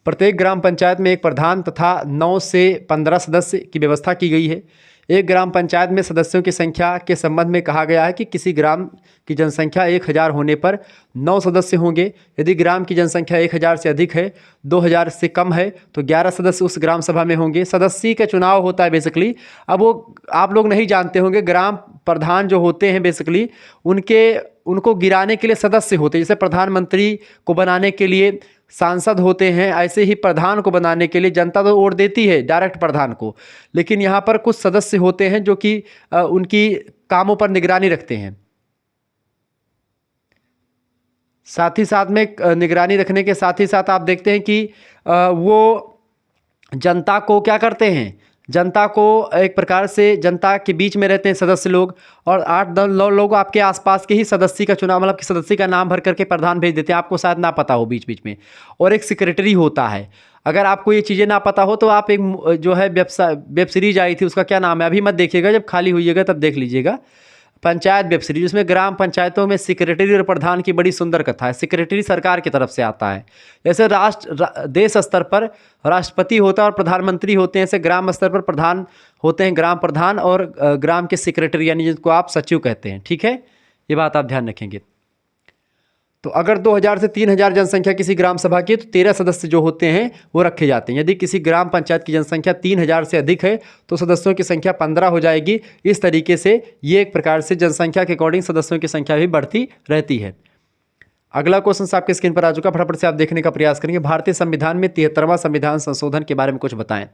प्रत्येक ग्राम पंचायत में एक प्रधान तथा 9 से 15 सदस्य की व्यवस्था की गई है। एक ग्राम पंचायत में सदस्यों की संख्या के संबंध में कहा गया है कि किसी ग्राम की जनसंख्या 1000 होने पर 9 सदस्य होंगे। यदि ग्राम की जनसंख्या 1000 से अधिक है, 2000 से कम है, तो 11 सदस्य उस ग्राम सभा में होंगे। सदस्य का चुनाव होता है बेसिकली। अब वो आप लोग नहीं जानते होंगे, ग्राम प्रधान जो होते हैं बेसिकली उनको गिराने के लिए सदस्य होते हैं। जैसे प्रधानमंत्री को बनाने के लिए सांसद होते हैं, ऐसे ही प्रधान को बनाने के लिए जनता तो वोट देती है डायरेक्ट प्रधान को, लेकिन यहाँ पर कुछ सदस्य होते हैं जो कि उनकी कामों पर निगरानी रखते हैं। साथ ही साथ में निगरानी रखने के साथ ही साथ आप देखते हैं कि वो जनता को क्या करते हैं, जनता को एक प्रकार से जनता के बीच में रहते हैं सदस्य लोग, और 8-9 लोग आपके आसपास के ही सदस्य का चुनाव, मतलब कि सदस्य का नाम भर करके प्रधान भेज देते हैं। आपको शायद ना पता हो बीच बीच में, और एक सेक्रेटरी होता है। अगर आपको ये चीज़ें ना पता हो तो आप एक जो है वेब सीरीज आई थी, उसका क्या नाम है, अभी मत देखिएगा, जब खाली होइएगा तब देख लीजिएगा, पंचायत वेब सीरीज। उसमें ग्राम पंचायतों में सेक्रेटरी और प्रधान की बड़ी सुंदर कथा है। सेक्रेटरी सरकार की तरफ से आता है, जैसे देश स्तर पर राष्ट्रपति होता है और प्रधानमंत्री होते हैं, ऐसे ग्राम स्तर पर प्रधान होते हैं, ग्राम प्रधान, और ग्राम के सेक्रेटरी यानी जिनको आप सचिव कहते हैं। ठीक है, ये बात आप ध्यान रखेंगे। तो अगर 2000 से 3000 जनसंख्या किसी ग्राम सभा की, तो 13 सदस्य जो होते हैं वो रखे जाते हैं। यदि किसी ग्राम पंचायत की जनसंख्या 3000 से अधिक है तो सदस्यों की संख्या 15 हो जाएगी। इस तरीके से ये एक प्रकार से जनसंख्या के अकॉर्डिंग सदस्यों की संख्या भी बढ़ती रहती है। अगला क्वेश्चन आपके स्क्रीन पर आ चुका, फटाफट से आप देखने का प्रयास करेंगे। भारतीय संविधान में 73वां संविधान संशोधन के बारे में कुछ बताएं।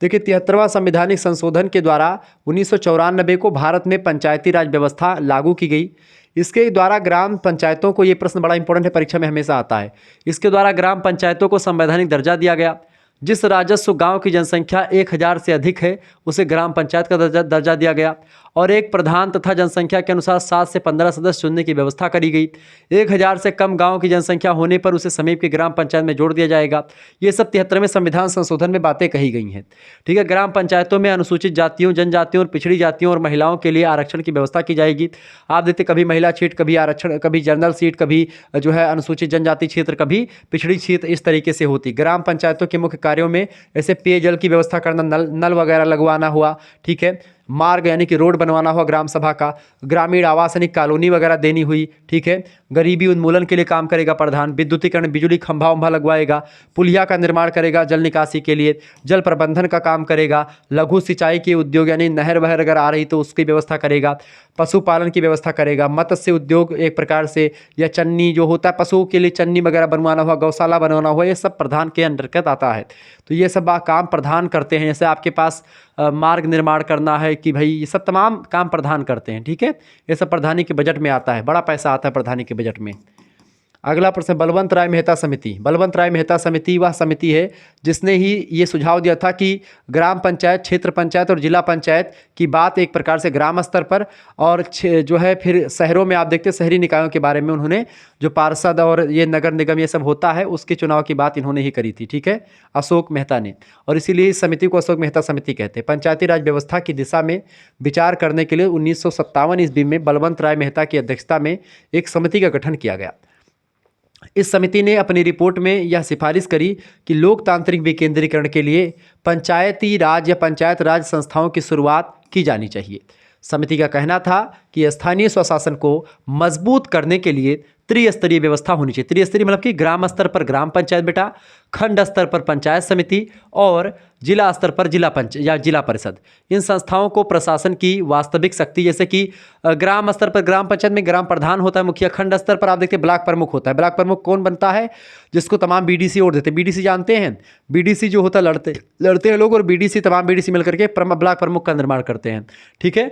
देखिए, 73वां संवैधानिक संशोधन के द्वारा 1994 को भारत में पंचायती राज व्यवस्था लागू की गई। इसके द्वारा ग्राम पंचायतों को, ये प्रश्न बड़ा इंपॉर्टेंट है, परीक्षा में हमेशा आता है, इसके द्वारा ग्राम पंचायतों को संवैधानिक दर्जा दिया गया। जिस राजस्व गांव की जनसंख्या 1000 से अधिक है उसे ग्राम पंचायत का दर्जा दिया गया, और एक प्रधान तथा जनसंख्या के अनुसार 7 से 15 सदस्य चुनने की व्यवस्था करी गई। 1000 से कम गांव की जनसंख्या होने पर उसे समीप के ग्राम पंचायत में जोड़ दिया जाएगा। ये सब 73वें संविधान संशोधन में बातें कही गई हैं। ठीक है, ग्राम पंचायतों में अनुसूचित जातियों, जनजातियों और पिछड़ी जातियों और महिलाओं के लिए आरक्षण की व्यवस्था की जाएगी। आप देखते कभी महिला सीट, कभी आरक्षण, कभी जनरल सीट, कभी जो है अनुसूचित जनजाति क्षेत्र, कभी पिछड़ी क्षेत्र, इस तरीके से होती। ग्राम पंचायतों के मुख्य कार्यों में ऐसे पेयजल की व्यवस्था करना, नल वगैरह लगवाना हुआ, ठीक है, मार्ग यानी कि रोड बनवाना हुआ ग्राम सभा का, ग्रामीण आवास यानी कॉलोनी वगैरह देनी हुई, ठीक है, गरीबी उन्मूलन के लिए काम करेगा प्रधान, विद्युतीकरण, बिजली खंभा उम्भा लगवाएगा, पुलिया का निर्माण करेगा जल निकासी के लिए, जल प्रबंधन का काम करेगा, लघु सिंचाई के उद्योग यानी नहर वहर अगर आ रही तो उसकी व्यवस्था करेगा, पशुपालन की व्यवस्था करेगा, मत्स्य उद्योग एक प्रकार से, या चन्नी जो होता है पशुओं के लिए चन्नी वगैरह बनवाना हुआ, गौशाला बनवाना हुआ, ये सब प्रधान के अंतर्गत आता है। तो ये सब काम प्रधान करते हैं। जैसे आपके पास मार्ग निर्माण करना है, कि भाई ये सब तमाम काम प्रधान करते हैं, ठीक है। ये सब प्रधानी के बजट में आता है, बड़ा पैसा आता है प्रधानी के बजट में। अगला प्रश्न, बलवंत राय मेहता समिति। बलवंत राय मेहता समिति वह समिति है जिसने ही ये सुझाव दिया था कि ग्राम पंचायत, क्षेत्र पंचायत और जिला पंचायत की बात एक प्रकार से ग्राम स्तर पर, और जो है फिर शहरों में आप देखते हैं शहरी निकायों के बारे में उन्होंने, जो पार्षद और ये नगर निगम ये सब होता है उसके चुनाव की बात इन्होंने ही करी थी, ठीक है, अशोक मेहता ने। और इसीलिए इस समिति को अशोक मेहता समिति कहते हैं। पंचायती राज व्यवस्था की दिशा में विचार करने के लिए 1957 ईस्वी में बलवंत राय मेहता की अध्यक्षता में एक समिति का गठन किया गया। इस समिति ने अपनी रिपोर्ट में यह सिफारिश करी कि लोकतांत्रिक विकेंद्रीकरण के लिए पंचायती राज या पंचायत राज संस्थाओं की शुरुआत की जानी चाहिए। समिति का कहना था कि स्थानीय स्वशासन को मजबूत करने के लिए त्रिस्तरीय व्यवस्था होनी चाहिए। त्रिस्तरीय मतलब कि ग्राम स्तर पर ग्राम पंचायत बेटा, खंड स्तर पर पंचायत समिति और जिला स्तर पर जिला पंचायत या जिला परिषद। इन संस्थाओं को प्रशासन की वास्तविक शक्ति, जैसे कि ग्राम स्तर पर ग्राम पंचायत में ग्राम प्रधान होता है मुखिया, खंड स्तर पर आप देखते हैं ब्लॉक प्रमुख होता है। ब्लॉक प्रमुख कौन बनता है? जिसको तमाम बीडीसी वोट देते हैं। बीडीसी जानते हैं, बीडीसी जो होता है लड़ते हैं लोग, और बीडीसी तमाम बीडीसी मिलकर के ब्लॉक प्रमुख का निर्माण करते हैं, ठीक है।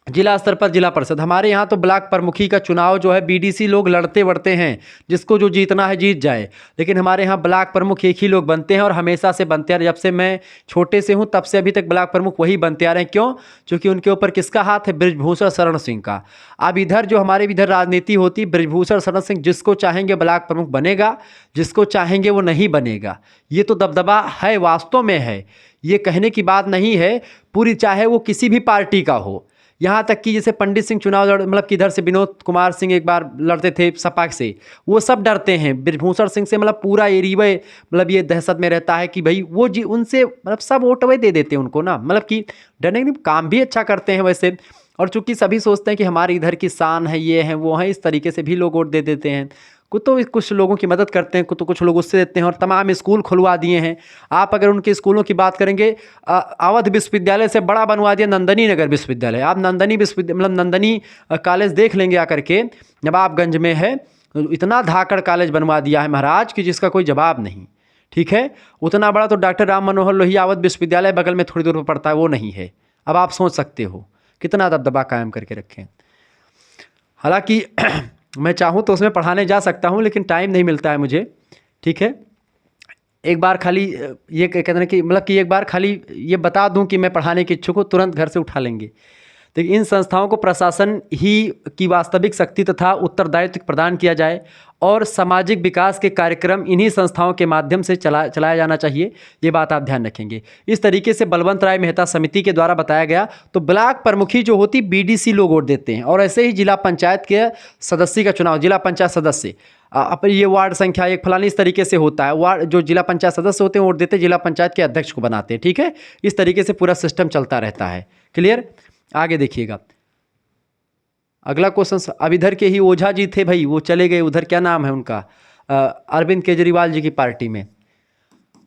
जिला स्तर पर जिला परिषद, हमारे यहाँ तो ब्लॉक प्रमुखी का चुनाव जो है बीडीसी लोग लड़ते वड़ते हैं, जिसको जो जीतना है जीत जाए, लेकिन हमारे यहाँ ब्लॉक प्रमुख एक ही लोग बनते हैं और हमेशा से बनते आ रहे। जब से मैं छोटे से हूँ तब से अभी तक ब्लॉक प्रमुख वही बनते आ रहे हैं। क्यों? क्योंकि उनके ऊपर किसका हाथ है? बृजभूषण शरण सिंह का। अब इधर जो हमारे इधर राजनीति होती, बृजभूषण शरण सिंह जिसको चाहेंगे ब्लॉक प्रमुख बनेगा, जिसको चाहेंगे वो नहीं बनेगा। ये तो दबदबा है, वास्तव में है, ये कहने की बात नहीं है पूरी, चाहे वो किसी भी पार्टी का हो। यहाँ तक कि जैसे पंडित सिंह चुनाव मतलब कि इधर से विनोद कुमार सिंह एक बार लड़ते थे सपा से, वो सब डरते हैं बृजभूषण सिंह से। मतलब पूरा एरिया मतलब ये दहशत में रहता है कि भाई वो जी उनसे मतलब सब वोट वही दे देते हैं उनको ना, मतलब कि डरने के काम भी अच्छा करते हैं वैसे। और चूंकि सभी सोचते हैं कि हमारे इधर की शान है, ये है वो है, इस तरीके से भी लोग वोट दे देते हैं। कुछ लोगों की मदद करते हैं, कुछ लोग उससे देते हैं, और तमाम स्कूल खुलवा दिए हैं। आप अगर उनके स्कूलों की बात करेंगे, अवध विश्वविद्यालय से बड़ा बनवा दिया नंदनी नगर विश्वविद्यालय। आप नंदनी विश्वविद्यालय मतलब नंदनी कॉलेज देख लेंगे आकर के, नवाबगंज में है, इतना धाकड़ कॉलेज बनवा दिया है महाराज कि जिसका कोई जवाब नहीं, ठीक है। उतना बड़ा तो डॉक्टर राम मनोहर लोहिया अवध विश्वविद्यालय बगल में थोड़ी दूर पर पड़ता है, वो नहीं है। अब आप सोच सकते हो कितना दबदबा कायम करके रखें। हालांकि मैं चाहूँ तो उसमें पढ़ाने जा सकता हूँ, लेकिन टाइम नहीं मिलता है मुझे, ठीक है। एक बार खाली ये कहते हैं कि मतलब कि एक बार खाली ये बता दूं कि मैं पढ़ाने के इच्छुक हूँ, तुरंत घर से उठा लेंगे। तो इन संस्थाओं को प्रशासन ही की वास्तविक शक्ति तथा उत्तरदायित्व प्रदान किया जाए, और सामाजिक विकास के कार्यक्रम इन्हीं संस्थाओं के माध्यम से चलाया जाना चाहिए। ये बात आप ध्यान रखेंगे। इस तरीके से बलवंत राय मेहता समिति के द्वारा बताया गया। तो ब्लॉक प्रमुखी जो होती बीडीसी लोग वोट देते हैं, और ऐसे ही जिला पंचायत के सदस्य का चुनाव, जिला पंचायत सदस्य अपनी ये वार्ड संख्या एक फलानी इस तरीके से होता है। वार्ड जो जिला पंचायत सदस्य होते हैं वोट देते हैं, जिला पंचायत के अध्यक्ष को बनाते हैं, ठीक है। इस तरीके से पूरा सिस्टम चलता रहता है। क्लियर? आगे देखिएगा अगला क्वेश्चन। अब इधर के ही ओझा जी थे भाई, वो चले गए उधर, क्या नाम है उनका, अरविंद केजरीवाल जी की पार्टी में,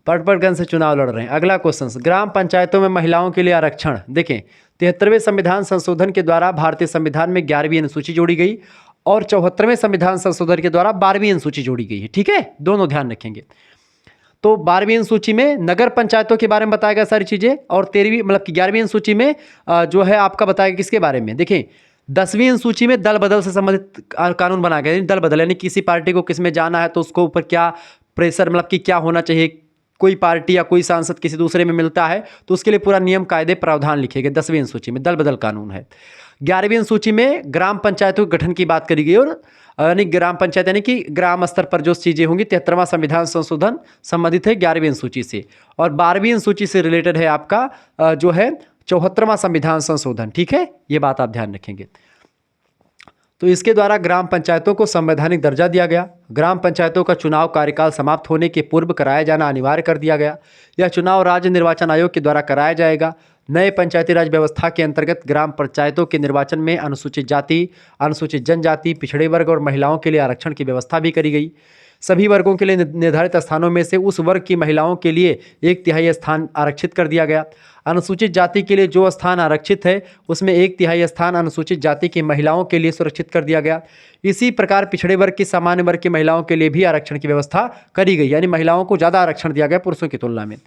पटपरगंज से चुनाव लड़ रहे हैं। अगला क्वेश्चन, ग्राम पंचायतों में महिलाओं के लिए आरक्षण। देखें, 73वें संविधान संशोधन के द्वारा भारतीय संविधान में 11वीं अनुसूची जोड़ी गई, और 74वें संविधान संशोधन के द्वारा 12वीं अनुसूची जोड़ी गई है, ठीक है। दोनों ध्यान रखेंगे। तो 12वीं अनुसूची में नगर पंचायतों के बारे में बताया गया सारी चीज़ें, और 13वीं मतलब कि 11वीं अनुसूची में जो है आपका बताया किसके बारे में। देखें, 10वीं अनुसूची में दल बदल से संबंधित कानून बनाया गया। दल बदल यानी किसी पार्टी को किस में जाना है तो उसको ऊपर क्या प्रेशर मतलब कि क्या होना चाहिए, कोई पार्टी या कोई सांसद किसी दूसरे में मिलता है तो उसके लिए पूरा नियम कायदे प्रावधान लिखे गए। 10वीं अनुसूची में दल बदल कानून है। 11वीं अनुसूची में ग्राम पंचायतों के गठन की बात करी गई, और यानी ग्राम पंचायत यानी कि ग्राम स्तर पर जो चीज़ें होंगी। 73वां संविधान संशोधन संबंधित है 11वीं अनुसूची से, और 12वीं अनुसूची से रिलेटेड है आपका जो है 74वां संविधान संशोधन, ठीक है। ये बात आप ध्यान रखेंगे। तो इसके द्वारा ग्राम पंचायतों को संवैधानिक दर्जा दिया गया। ग्राम पंचायतों का चुनाव कार्यकाल समाप्त होने के पूर्व कराया जाना अनिवार्य कर दिया गया। यह चुनाव राज्य निर्वाचन आयोग के द्वारा कराया जाएगा। नए पंचायती राज व्यवस्था के अंतर्गत ग्राम पंचायतों के निर्वाचन में अनुसूचित जाति, अनुसूचित जनजाति, पिछड़े वर्ग और महिलाओं के लिए आरक्षण की व्यवस्था भी करी गई। सभी वर्गों के लिए निर्धारित स्थानों में से उस वर्ग की महिलाओं के लिए 1/3 स्थान आरक्षित कर दिया गया। अनुसूचित जाति के लिए जो स्थान आरक्षित है उसमें 1/3 स्थान अनुसूचित जाति की महिलाओं के लिए सुरक्षित कर दिया गया। इसी प्रकार पिछड़े वर्ग की सामान्य वर्ग की महिलाओं के लिए भी आरक्षण की व्यवस्था करी गई, यानी महिलाओं को ज़्यादा आरक्षण दिया गया पुरुषों की तुलना में।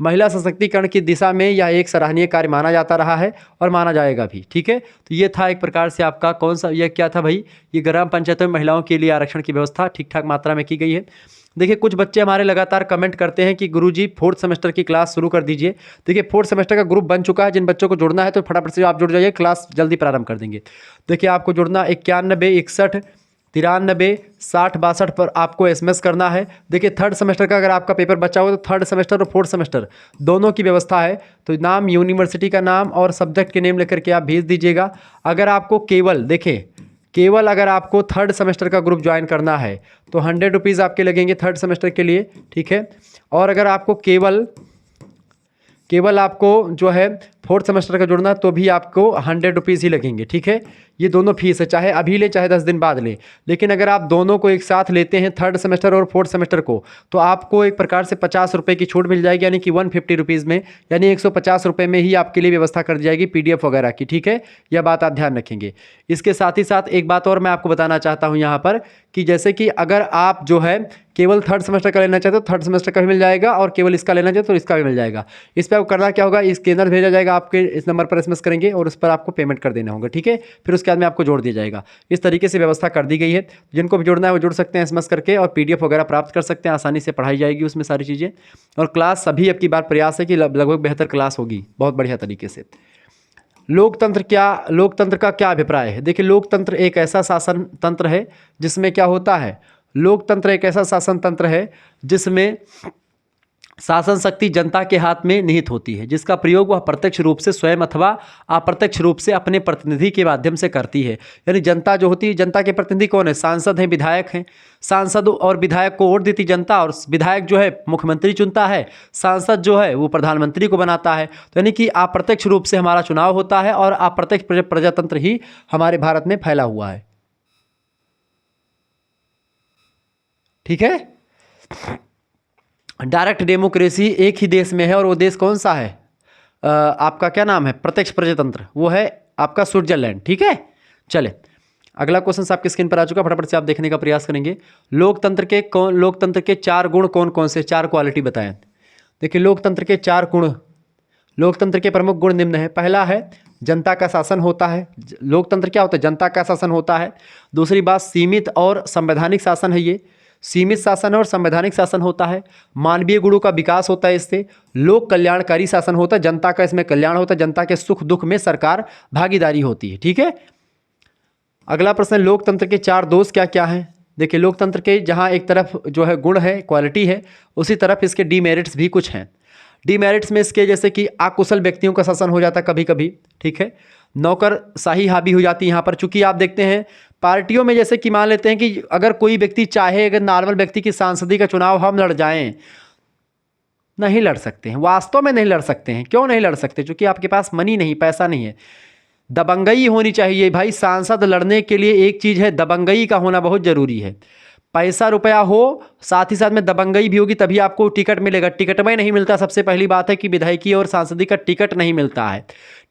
महिला सशक्तिकरण की दिशा में यह एक सराहनीय कार्य माना जाता रहा है और माना जाएगा भी। ठीक है, तो ये था एक प्रकार से आपका कौन सा, यह क्या था भाई, ये ग्राम पंचायतों में महिलाओं के लिए आरक्षण की व्यवस्था ठीक ठाक मात्रा में की गई है। देखिए कुछ बच्चे हमारे लगातार कमेंट करते हैं कि गुरुजी 4th सेमेस्टर की क्लास शुरू कर दीजिए। देखिए 4th सेमेस्टर का ग्रुप बन चुका है, जिन बच्चों को जुड़ना है तो फटाफट से आप जुड़ जाइए, क्लास जल्दी प्रारंभ कर देंगे। देखिए आपको जुड़ना 91 61 93 60 62 पर आपको SMS करना है। देखिए 3rd सेमेस्टर का अगर आपका पेपर बचा हो तो 3rd सेमेस्टर और 4th सेमेस्टर दोनों की व्यवस्था है। तो नाम, यूनिवर्सिटी का नाम और सब्जेक्ट के नेम लेकर के आप भेज दीजिएगा। अगर आपको केवल अगर आपको 3rd सेमेस्टर का ग्रुप ज्वाइन करना है तो 100 रुपीज़ आपके लगेंगे 3rd सेमेस्टर के लिए। ठीक है, और अगर आपको केवल आपको जो है 4th सेमेस्टर का जुड़ना तो भी आपको 100 रुपीज़ ही लगेंगे। ठीक है, ये दोनों फीस है, चाहे अभी ले चाहे 10 दिन बाद ले। लेकिन अगर आप दोनों को एक साथ लेते हैं 3rd सेमेस्टर और 4th सेमेस्टर को, तो आपको एक प्रकार से 50 रुपये की छूट मिल जाएगी, यानी कि 150 रुपीज़ में, यानी 150 रुपये में ही आपके लिए व्यवस्था कर दी जाएगी PDF वगैरह की। ठीक है, यह बात आप ध्यान रखेंगे। इसके साथ ही साथ एक बात और मैं आपको बताना चाहता हूँ यहाँ पर कि जैसे कि अगर आप जो है केवल 3rd सेमेस्टर का लेना चाहते हो तो 3rd सेमेस्टर का भी मिल जाएगा, और केवल इसका लेना चाहते हो तो इसका भी मिल जाएगा। इस पर आपको करना क्या होगा, स्कैनर भेजा जाएगा आपके इस नंबर पर SMS करेंगे और उस पर आपको पेमेंट कर देना होगा। ठीक है, फिर उसके बाद में आपको जोड़ दिया जाएगा। इस तरीके से व्यवस्था कर दी गई है। जिनको भी जुड़ना है वो जुड़ सकते हैं SMS करके, और PDF वगैरह प्राप्त कर सकते हैं, आसानी से पढ़ाई जाएगी उसमें सारी चीज़ें। और क्लास सभी अब की बार प्रयास है कि लगभग बेहतर क्लास होगी, बहुत बढ़िया तरीके से। लोकतंत्र का क्या अभिप्राय है? देखिए लोकतंत्र एक ऐसा शासन तंत्र है जिसमें क्या होता है, लोकतंत्र एक ऐसा शासन तंत्र है जिसमें शासन शक्ति जनता के हाथ में निहित होती है, जिसका प्रयोग वह प्रत्यक्ष रूप से स्वयं अथवा अप्रत्यक्ष रूप से अपने प्रतिनिधि के माध्यम से करती है। यानी जनता जो होती है, जनता के प्रतिनिधि कौन है? सांसद हैं, विधायक हैं। सांसद और विधायक को वोट देती जनता, और विधायक जो है मुख्यमंत्री चुनता है, सांसद जो है वो प्रधानमंत्री को बनाता है। तो यानी कि अप्रत्यक्ष रूप से हमारा चुनाव होता है, और अप्रत्यक्ष प्रजातंत्र ही हमारे भारत में फैला हुआ है। ठीक है, डायरेक्ट डेमोक्रेसी एक ही देश में है, और वो देश कौन सा है? आपका क्या नाम है? प्रत्यक्ष प्रजातंत्र, वो है आपका स्विट्जरलैंड। ठीक है, चले अगला क्वेश्चन आपकी स्क्रीन पर आ चुका, फटाफट से आप देखने का प्रयास करेंगे। लोकतंत्र के 4 गुण कौन कौन से, 4 क्वालिटी बताएं। देखिए लोकतंत्र के 4 गुण, लोकतंत्र के प्रमुख गुण निम्न है। पहला है जनता का शासन होता है। लोकतंत्र क्या होता है? जनता का शासन होता है। दूसरी बात सीमित और संवैधानिक शासन है, ये सीमित शासन और संवैधानिक शासन होता है। मानवीय गुणों का विकास होता है इससे। लोक कल्याणकारी शासन होता है, जनता का इसमें कल्याण होता है, जनता के सुख दुख में सरकार भागीदारी होती है। ठीक है, अगला प्रश्न, लोकतंत्र के 4 दोष क्या क्या हैं? देखिए लोकतंत्र के जहाँ एक तरफ जो है गुण है, क्वालिटी है, उसी तरफ इसके डीमेरिट्स भी कुछ हैं। डीमेरिट्स में इसके जैसे कि अकुशल व्यक्तियों का शासन हो जाता है कभी कभी। ठीक है, नौकरशाही हावी हो जाती है यहाँ पर। चूंकि आप देखते हैं पार्टियों में, जैसे कि मान लेते हैं कि अगर कोई व्यक्ति चाहे, अगर नॉर्मल व्यक्ति की सांसदी का चुनाव हम लड़ जाएं, नहीं लड़ सकते हैं, वास्तव में नहीं लड़ सकते हैं। क्यों नहीं लड़ सकते? क्योंकि आपके पास मनी नहीं, पैसा नहीं है। दबंगई होनी चाहिए भाई। सांसद लड़ने के लिए एक चीज़ है, दबंगई का होना बहुत ज़रूरी है। पैसा रुपया हो, साथ ही साथ में दबंगई भी होगी, तभी आपको टिकट मिलेगा। टिकट में नहीं मिलता। सबसे पहली बात है कि विधायकी और सांसदी का टिकट नहीं मिलता है।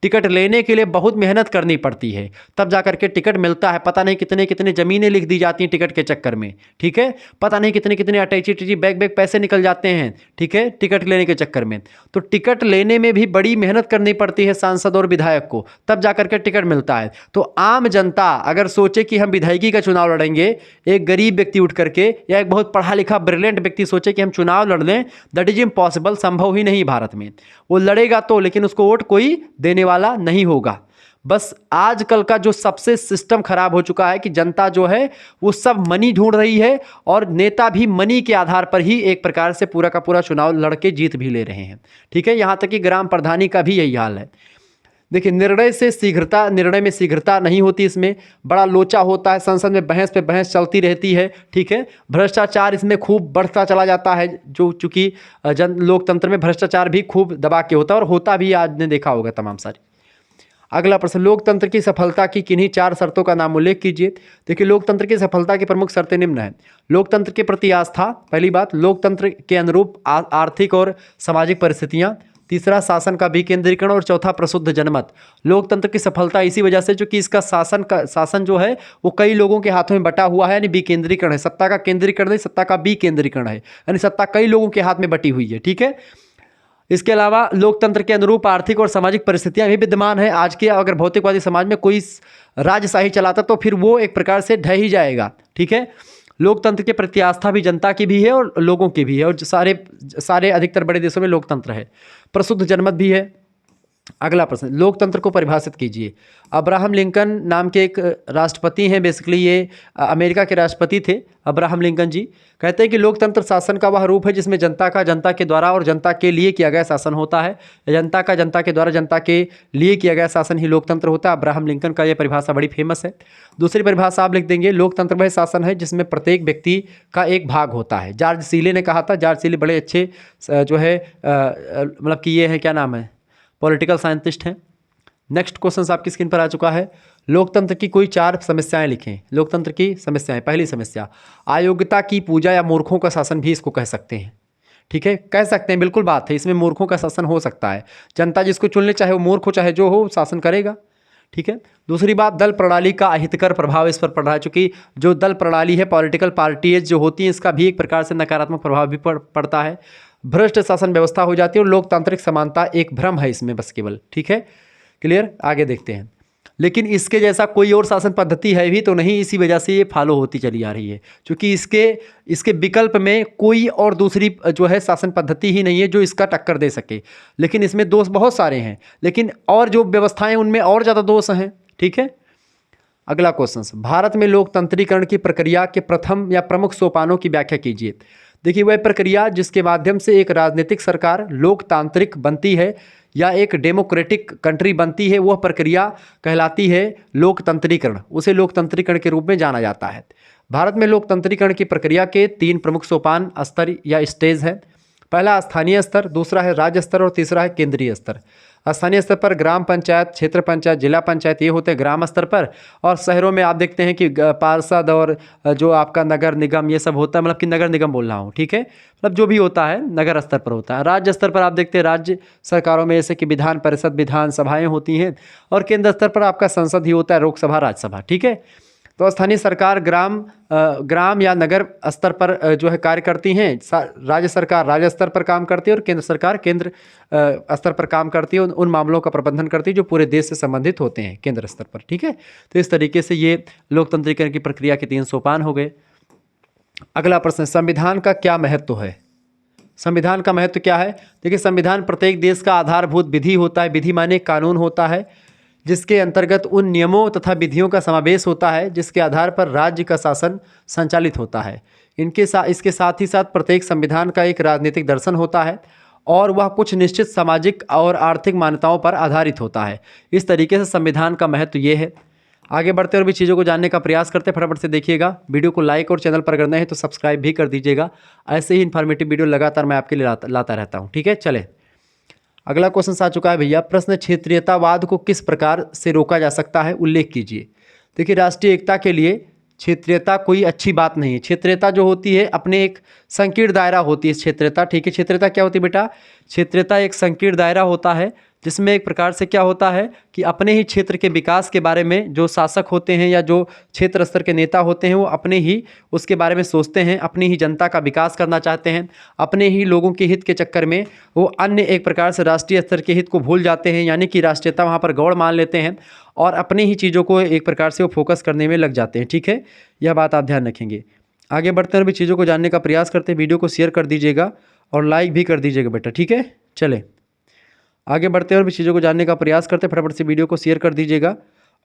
टिकट लेने के लिए बहुत मेहनत करनी पड़ती है, तब जा करके टिकट मिलता है। पता नहीं कितने कितने ज़मीनें लिख दी जाती हैं टिकट के चक्कर में। ठीक है, पता नहीं कितने कितने अटैची बैग पैसे निकल जाते हैं। ठीक है, टिकट लेने के चक्कर में। तो टिकट लेने में भी बड़ी मेहनत करनी पड़ती है सांसद और विधायक को, तब जा करके टिकट मिलता है। तो आम जनता अगर सोचे कि हम विधायकी का चुनाव लड़ेंगे, एक गरीब व्यक्ति उठ करके या एक बहुत पढ़ा लिखा ब्रिलियंट व्यक्ति सोचे कि हम चुनाव लड़ लें, दैट इज इम्पॉसिबल, संभव ही नहीं भारत में। वो लड़ेगा तो, लेकिन उसको वोट कोई देने वाला नहीं होगा। बस आजकल का जो सबसे सिस्टम खराब हो चुका है कि जनता जो है वो सब मनी ढूंढ रही है, और नेता भी मनी के आधार पर ही एक प्रकार से पूरा का पूरा चुनाव लड़के जीत भी ले रहे हैं। ठीक है, यहां तक कि ग्राम प्रधानी का भी यही हाल है। देखिए निर्णय में शीघ्रता नहीं होती, इसमें बड़ा लोचा होता है, संसद में बहस पे बहस चलती रहती है। ठीक है, भ्रष्टाचार इसमें खूब बढ़ता चला जाता है, जो चूंकि लोकतंत्र में भ्रष्टाचार भी खूब दबा के होता है, और होता भी आज ने देखा होगा तमाम सारी। अगला प्रश्न, लोकतंत्र की सफलता की किन्हीं 4 शर्तों का नाम उल्लेख कीजिए। देखिए लोकतंत्र की सफलता की प्रमुख शर्तें निम्न हैं। लोकतंत्र के प्रति आस्था, पहली बात। लोकतंत्र के अनुरूप आर्थिक और सामाजिक परिस्थितियां। तीसरा, शासन का विकेंद्रीकरण। और चौथा, प्रशुद्ध जनमत। लोकतंत्र की सफलता इसी वजह से, क्योंकि इसका शासन जो है वो कई लोगों के हाथों में बटा हुआ है, यानी विकेंद्रीकरण है। सत्ता का केंद्रीकरण नहीं, सत्ता का विकेंद्रीकरण है, यानी सत्ता कई लोगों के हाथ में बटी हुई है। ठीक है, इसके अलावा लोकतंत्र के अनुरूप आर्थिक और सामाजिक परिस्थितियां भी विद्यमान है। आज के अगर भौतिकवादी समाज में कोई राजशाही चलाता तो फिर वो एक प्रकार से ढह ही जाएगा। ठीक है, लोकतंत्र के प्रति आस्था भी जनता की भी है और लोगों की भी है, और सारे अधिकतर बड़े देशों में लोकतंत्र है। प्रशुद्ध जनमत भी है। अगला प्रश्न, लोकतंत्र को परिभाषित कीजिए। अब्राहम लिंकन नाम के एक राष्ट्रपति हैं, बेसिकली ये अमेरिका के राष्ट्रपति थे, अब्राहम लिंकन जी। कहते हैं कि लोकतंत्र शासन का वह रूप है जिसमें जनता का जनता के द्वारा और जनता के लिए किया गया शासन होता है। जनता का जनता के द्वारा जनता के लिए किया गया शासन ही लोकतंत्र होता है। अब्राहम लिंकन का यह परिभाषा बड़ी फेमस है। दूसरी परिभाषा आप लिख देंगे, लोकतंत्र वह शासन है जिसमें प्रत्येक व्यक्ति का एक भाग होता है। जॉर्ज सीले ने कहा था। जॉर्ज सीले बड़े अच्छे जो है मतलब कि ये है, क्या नाम है, पॉलिटिकल साइंटिस्ट हैं। नेक्स्ट क्वेश्चन आपकी स्क्रीन पर आ चुका है। लोकतंत्र की कोई 4 समस्याएं लिखें। लोकतंत्र की समस्याएं। पहली समस्या, अयोग्यता की पूजा या मूर्खों का शासन भी इसको कह सकते हैं। ठीक है, कह सकते हैं, बिल्कुल बात है, इसमें मूर्खों का शासन हो सकता है। जनता जिसको चुन ले, चाहे वो मूर्ख हो चाहे जो हो, शासन करेगा। ठीक है। दूसरी बात, दल प्रणाली का अहितकर प्रभाव इस पर पड़ रहा है, चूंकि जो दल प्रणाली है, पॉलिटिकल पार्टीज जो होती हैं, इसका भी एक प्रकार से नकारात्मक प्रभाव भी पड़ता है। भ्रष्ट शासन व्यवस्था हो जाती है और लोकतांत्रिक समानता एक भ्रम है इसमें बस केवल। ठीक है, क्लियर। आगे देखते हैं। लेकिन इसके जैसा कोई और शासन पद्धति है भी तो नहीं, इसी वजह से ये फॉलो होती चली आ रही है, क्योंकि इसके विकल्प में कोई और दूसरी जो है शासन पद्धति ही नहीं है जो इसका टक्कर दे सके। लेकिन इसमें दोष बहुत सारे हैं, लेकिन और जो व्यवस्थाएं उनमें और ज़्यादा दोष हैं। ठीक है। अगला क्वेश्चन, भारत में लोकतंत्रीकरण की प्रक्रिया के प्रथम या प्रमुख सोपानों की व्याख्या कीजिए। देखिए, वह प्रक्रिया जिसके माध्यम से एक राजनीतिक सरकार लोकतांत्रिक बनती है या एक डेमोक्रेटिक कंट्री बनती है, वह प्रक्रिया कहलाती है लोकतंत्रीकरण। उसे लोकतंत्रीकरण के रूप में जाना जाता है। भारत में लोकतंत्रीकरण की प्रक्रिया के 3 प्रमुख सोपान स्तर या स्टेज है। पहला स्थानीय स्तर, दूसरा है राज्य स्तर और तीसरा है केंद्रीय स्तर। स्थानीय स्तर पर ग्राम पंचायत, क्षेत्र पंचायत, जिला पंचायत, ये होते हैं ग्राम स्तर पर। और शहरों में आप देखते हैं कि पार्षद और जो आपका नगर निगम, ये सब होता है, मतलब कि नगर निगम बोल रहा हूँ। ठीक है, मतलब जो भी होता है नगर स्तर पर होता है। राज्य स्तर पर आप देखते हैं राज्य सरकारों में जैसे कि विधान परिषद, विधानसभाएं होती हैं। और केंद्र स्तर पर आपका संसद ही होता है, लोकसभा, राज्यसभा। ठीक है। तो स्थानीय सरकार ग्राम या नगर स्तर पर जो है कार्य करती हैं। राज्य सरकार राज्य स्तर पर काम करती है और केंद्र सरकार केंद्र स्तर पर काम करती है। उन मामलों का प्रबंधन करती है जो पूरे देश से संबंधित होते हैं केंद्र स्तर पर। ठीक है। तो इस तरीके से ये लोकतंत्रीकरण की प्रक्रिया के 3 सोपान हो गए। अगला प्रश्न, संविधान का क्या महत्व है। संविधान का महत्व क्या है। देखिए, संविधान प्रत्येक देश का आधारभूत विधि होता है। विधि माने कानून होता है, जिसके अंतर्गत उन नियमों तथा विधियों का समावेश होता है जिसके आधार पर राज्य का शासन संचालित होता है। इसके साथ ही साथ प्रत्येक संविधान का एक राजनीतिक दर्शन होता है और वह कुछ निश्चित सामाजिक और आर्थिक मान्यताओं पर आधारित होता है। इस तरीके से संविधान का महत्व ये है। आगे बढ़ते और भी चीज़ों को जानने का प्रयास करते हैं। फटाफट से देखिएगा, वीडियो को लाइक और चैनल पर अगर नए हैं तो सब्सक्राइब भी कर दीजिएगा। ऐसे ही इन्फॉर्मेटिव वीडियो लगातार मैं आपके लिए लाता रहता हूँ। ठीक है, चले। अगला क्वेश्चन आ चुका है भैया। प्रश्न, क्षेत्रीयतावाद को किस प्रकार से रोका जा सकता है, उल्लेख कीजिए। देखिए, राष्ट्रीय एकता के लिए क्षेत्रीयता कोई अच्छी बात नहीं है। क्षेत्रीयता जो होती है अपने एक संकीर्ण दायरा होती है क्षेत्रीयता। ठीक है, क्षेत्रीयता क्या होती है बेटा। क्षेत्रीयता एक संकीर्ण दायरा होता है जिसमें एक प्रकार से क्या होता है कि अपने ही क्षेत्र के विकास के बारे में जो शासक होते हैं या जो क्षेत्र स्तर के नेता होते हैं वो अपने ही उसके बारे में सोचते हैं, अपनी ही जनता का विकास करना चाहते हैं। अपने ही लोगों के हित के चक्कर में वो अन्य एक प्रकार से राष्ट्रीय स्तर के हित को भूल जाते हैं, यानी कि राष्ट्रीयता वहाँ पर गौड़ मान लेते हैं और अपनी ही चीज़ों को एक प्रकार से वो फोकस करने में लग जाते हैं। ठीक है, यह बात आप ध्यान रखेंगे। आगे बढ़ते हैं, भी चीज़ों को जानने का प्रयास करते हैं। वीडियो को शेयर कर दीजिएगा और लाइक भी कर दीजिएगा बेटा। ठीक है, चले आगे बढ़ते हैं और भी चीज़ों को जानने का प्रयास करते हैं। फटाफट से वीडियो को शेयर कर दीजिएगा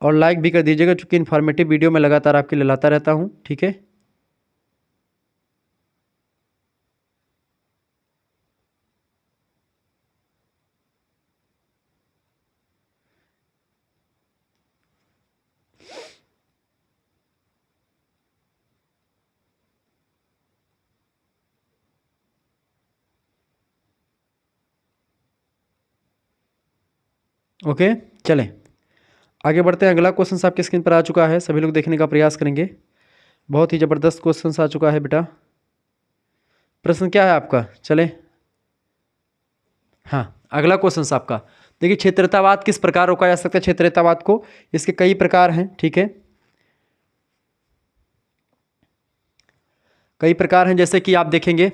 और लाइक भी कर दीजिएगा, क्योंकि इन्फॉर्मेटिव वीडियो मैं लगातार आपके लिए लाता रहता हूँ। ठीक है, ओके, चलें आगे बढ़ते हैं। अगला क्वेश्चन आपके स्क्रीन पर आ चुका है, सभी लोग देखने का प्रयास करेंगे। बहुत ही ज़बरदस्त क्वेश्चन आ चुका है बेटा। प्रश्न क्या है आपका, चलें। हाँ, अगला क्वेश्चन आपका देखिए, क्षेत्रीयतावाद किस प्रकार रोका जा सकता है। क्षेत्रीयतावाद को, इसके कई प्रकार हैं। ठीक है, कई प्रकार हैं, जैसे कि आप देखेंगे।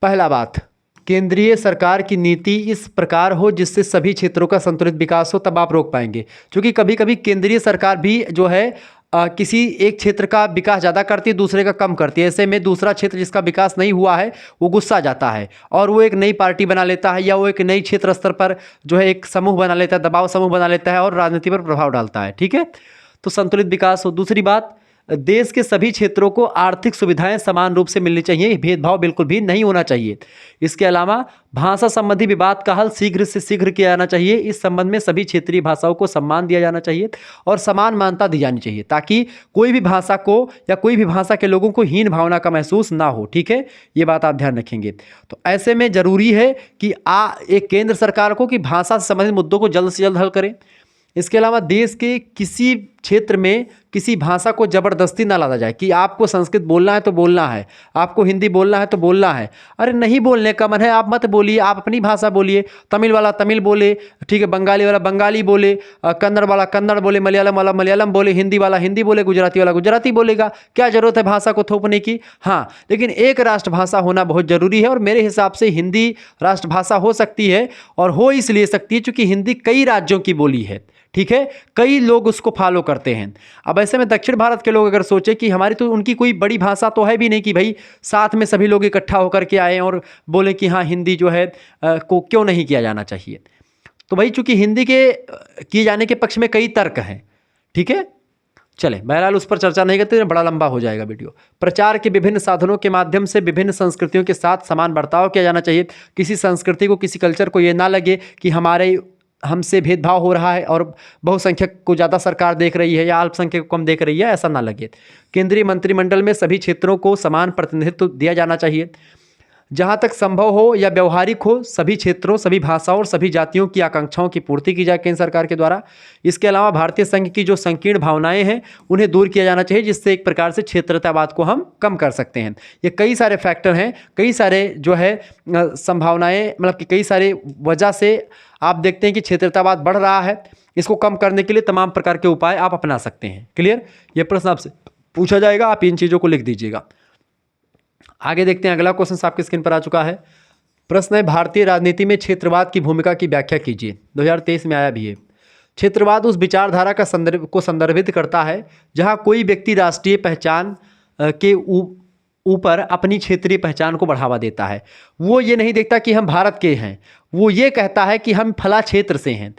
पहला बात, केंद्रीय सरकार की नीति इस प्रकार हो जिससे सभी क्षेत्रों का संतुलित विकास हो, तब आप रोक पाएंगे। क्योंकि कभी कभी केंद्रीय सरकार भी जो है किसी एक क्षेत्र का विकास ज़्यादा करती है, दूसरे का कम करती है। ऐसे में दूसरा क्षेत्र जिसका विकास नहीं हुआ है वो गुस्सा जाता है और वो एक नई पार्टी बना लेता है, या वो एक नई क्षेत्र स्तर पर जो है एक समूह बना लेता है, दबाव समूह बना लेता है और राजनीति पर प्रभाव डालता है। ठीक है, तो संतुलित विकास हो। दूसरी बात, देश के सभी क्षेत्रों को आर्थिक सुविधाएं समान रूप से मिलनी चाहिए, भेदभाव बिल्कुल भी नहीं होना चाहिए। इसके अलावा भाषा संबंधी विवाद का हल शीघ्र से शीघ्र किया जाना चाहिए। इस संबंध में सभी क्षेत्रीय भाषाओं को सम्मान दिया जाना चाहिए और समान मान्यता दी जानी चाहिए, ताकि कोई भी भाषा को या कोई भी भाषा के लोगों को हीन भावना का महसूस ना हो। ठीक है, ये बात आप ध्यान रखेंगे। तो ऐसे में जरूरी है कि एक केंद्र सरकार को कि भाषा से संबंधित मुद्दों को जल्द से जल्द हल करें। इसके अलावा देश के किसी क्षेत्र में किसी भाषा को ज़बरदस्ती ना लादा जाए कि आपको संस्कृत बोलना है तो बोलना है, आपको हिंदी बोलना है तो बोलना है। अरे नहीं बोलने का मन है आप मत बोलिए, आप अपनी भाषा बोलिए। तमिल वाला तमिल बोले, ठीक है, बंगाली वाला बंगाली बोले, कन्नड़ वाला कन्नड़ बोले, मलयालम वाला मलयालम बोले, हिंदी वाला हिंदी बोले, गुजराती वाला गुजराती बोलेगा। क्या ज़रूरत है भाषा को थोपने की? हाँ, लेकिन एक राष्ट्रभाषा होना बहुत ज़रूरी है और मेरे हिसाब से हिंदी राष्ट्रभाषा हो सकती है, और हो इसलिए सकती है क्योंकि हिंदी कई राज्यों की बोली है। ठीक है, कई लोग उसको फॉलो करते हैं। अब ऐसे में दक्षिण भारत के लोग अगर सोचे कि हमारी तो उनकी कोई बड़ी भाषा तो है भी नहीं कि भाई साथ में सभी लोग इकट्ठा होकर के आए और बोले कि हाँ हिंदी जो है को क्यों नहीं किया जाना चाहिए। तो भाई चूंकि हिंदी के किए जाने के पक्ष में कई तर्क हैं। ठीक है, चले बहरहाल उस पर चर्चा नहीं करते, बड़ा लंबा हो जाएगा वीडियो। प्रचार के विभिन्न साधनों के माध्यम से विभिन्न संस्कृतियों के साथ समान बर्ताव किया जाना चाहिए। किसी संस्कृति को, किसी कल्चर को ये ना लगे कि हमसे भेदभाव हो रहा है और बहुसंख्यक को ज़्यादा सरकार देख रही है या अल्पसंख्यक को कम देख रही है, ऐसा ना लगे। केंद्रीय मंत्रिमंडल में सभी क्षेत्रों को समान प्रतिनिधित्व दिया जाना चाहिए। जहाँ तक संभव हो या व्यवहारिक हो, सभी क्षेत्रों, सभी भाषाओं और सभी जातियों की आकांक्षाओं की पूर्ति की जाए केंद्र सरकार के द्वारा। इसके अलावा भारतीय संघ की जो संकीर्ण भावनाएं हैं उन्हें दूर किया जाना चाहिए, जिससे एक प्रकार से क्षेत्रतावाद को हम कम कर सकते हैं। ये कई सारे फैक्टर हैं, कई सारे जो है संभावनाएं, मतलब कि कई सारे वजह से आप देखते हैं कि क्षेत्रतावाद बढ़ रहा है। इसको कम करने के लिए तमाम प्रकार के उपाय आप अपना सकते हैं। क्लियर? ये प्रश्न आपसे पूछा जाएगा, आप इन चीज़ों को लिख दीजिएगा। आगे देखते हैं, अगला क्वेश्चन आपकी स्क्रीन पर आ चुका है। प्रश्न है, भारतीय राजनीति में क्षेत्रवाद की भूमिका की व्याख्या कीजिए। 2023 में आया भी है। क्षेत्रवाद उस विचारधारा का संदर्भित करता है जहां कोई व्यक्ति राष्ट्रीय पहचान के ऊपर अपनी क्षेत्रीय पहचान को बढ़ावा देता है। वो ये नहीं देखता कि हम भारत के हैं, वो ये कहता है कि हम फला क्षेत्र से हैं।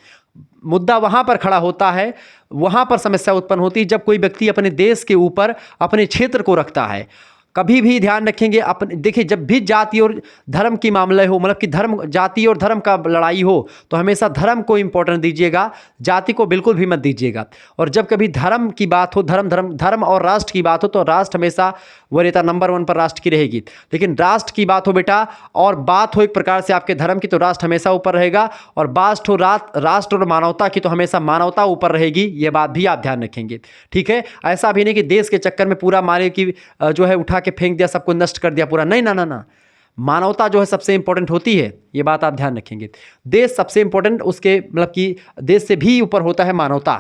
मुद्दा वहाँ पर खड़ा होता है, वहाँ पर समस्या उत्पन्न होती है जब कोई व्यक्ति अपने देश के ऊपर अपने क्षेत्र को रखता है। कभी भी ध्यान रखेंगे, अपने देखिए, जब भी जाति और धर्म की मामले हो, मतलब कि धर्म, जाति और धर्म का लड़ाई हो, तो हमेशा धर्म को इंपॉर्टेंट दीजिएगा, जाति को बिल्कुल भी मत दीजिएगा। और जब कभी धर्म की बात हो, धर्म और राष्ट्र की बात हो, तो राष्ट्र हमेशा वरीयता नंबर 1 पर राष्ट्र की रहेगी। लेकिन राष्ट्र की बात हो बेटा, और बात हो एक प्रकार से आपके धर्म की, तो राष्ट्र हमेशा ऊपर रहेगा। और बात हो राष्ट्र और मानवता की, तो हमेशा मानवता ऊपर रहेगी। ये बात भी आप ध्यान रखेंगे। ठीक है, ऐसा भी नहीं कि देश के चक्कर में पूरा मारे की जो है उठा के फेंक दिया, सबको नष्ट कर दिया पूरा, नहीं ना ना ना। मानवता जो है सबसे इंपॉर्टेंट होती है, ये बात आप ध्यान रखेंगे। देश सबसे इंपॉर्टेंट, उसके मतलब कि देश से भी ऊपर होता है मानवता।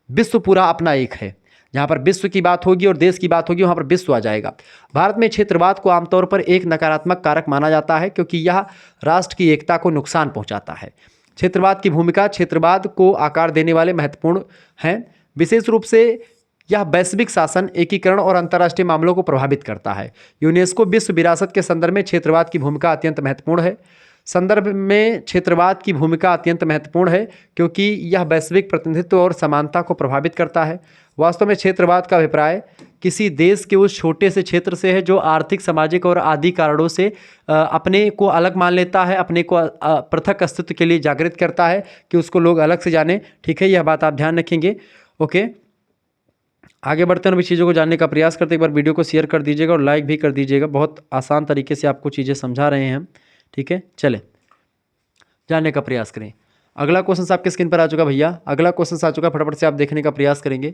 विश्व पूरा अपना एक है। जहाँ पर विश्व की बात होगी और देश की बात होगी, वहाँ पर विश्व आ जाएगा। भारत में क्षेत्रवाद को आमतौर पर एक नकारात्मक कारक माना जाता है क्योंकि यह राष्ट्र की एकता को नुकसान पहुँचाता है। क्षेत्रवाद की भूमिका, क्षेत्रवाद को आकार देने वाले महत्वपूर्ण हैं। विशेष रूप से यह वैश्विक शासन, एकीकरण और अंतर्राष्ट्रीय मामलों को प्रभावित करता है। यूनेस्को विश्व विरासत के संदर्भ में क्षेत्रवाद की भूमिका अत्यंत महत्वपूर्ण है। संदर्भ में क्षेत्रवाद की भूमिका अत्यंत महत्वपूर्ण है क्योंकि यह वैश्विक प्रतिनिधित्व और समानता को प्रभावित करता है। वास्तव में क्षेत्रवाद का अभिप्राय किसी देश के उस छोटे से क्षेत्र से है जो आर्थिक, सामाजिक और आदि कारणों से अपने को अलग मान लेता है, अपने को पृथक अस्तित्व के लिए जागृत करता है कि उसको लोग अलग से जाने। ठीक है, यह बात आप ध्यान रखेंगे। ओके, आगे बढ़ते हैं, अभी चीज़ों को जानने का प्रयास करते। एक बार वीडियो को शेयर कर दीजिएगा और लाइक भी कर दीजिएगा। बहुत आसान तरीके से आपको चीज़ें समझा रहे हैं हम। ठीक है, चले जानने का प्रयास करें। अगला क्वेश्चन आपके स्क्रीन पर आ चुका भैया। अगला क्वेश्चन आ चुका, फटाफट से आप देखने का प्रयास करेंगे।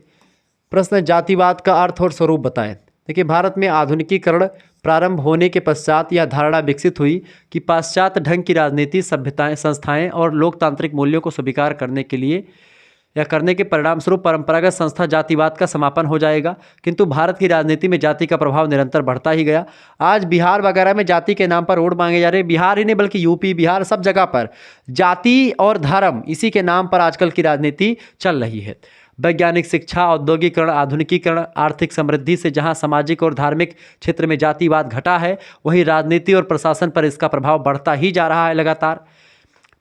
प्रश्न है, जातिवाद का अर्थ और स्वरूप बताएं। देखिए, भारत में आधुनिकीकरण प्रारंभ होने के पश्चात यह धारणा विकसित हुई कि पाश्चात्य ढंग की राजनीति, सभ्यताएं, संस्थाएं और लोकतांत्रिक मूल्यों को स्वीकार करने के लिए या करने के परिणाम स्वरूप परंपरागत संस्था जातिवाद का समापन हो जाएगा। किंतु भारत की राजनीति में जाति का प्रभाव निरंतर बढ़ता ही गया। आज बिहार वगैरह में जाति के नाम पर वोट मांगे जा रहे हैं। बिहार ही नहीं बल्कि यूपी, बिहार, सब जगह पर जाति और धर्म इसी के नाम पर आजकल की राजनीति चल रही है। वैज्ञानिक शिक्षा, औद्योगिकरण, आधुनिकीकरण, आर्थिक समृद्धि से जहां सामाजिक और धार्मिक क्षेत्र में जातिवाद घटा है, वहीं राजनीति और प्रशासन पर इसका प्रभाव बढ़ता ही जा रहा है लगातार।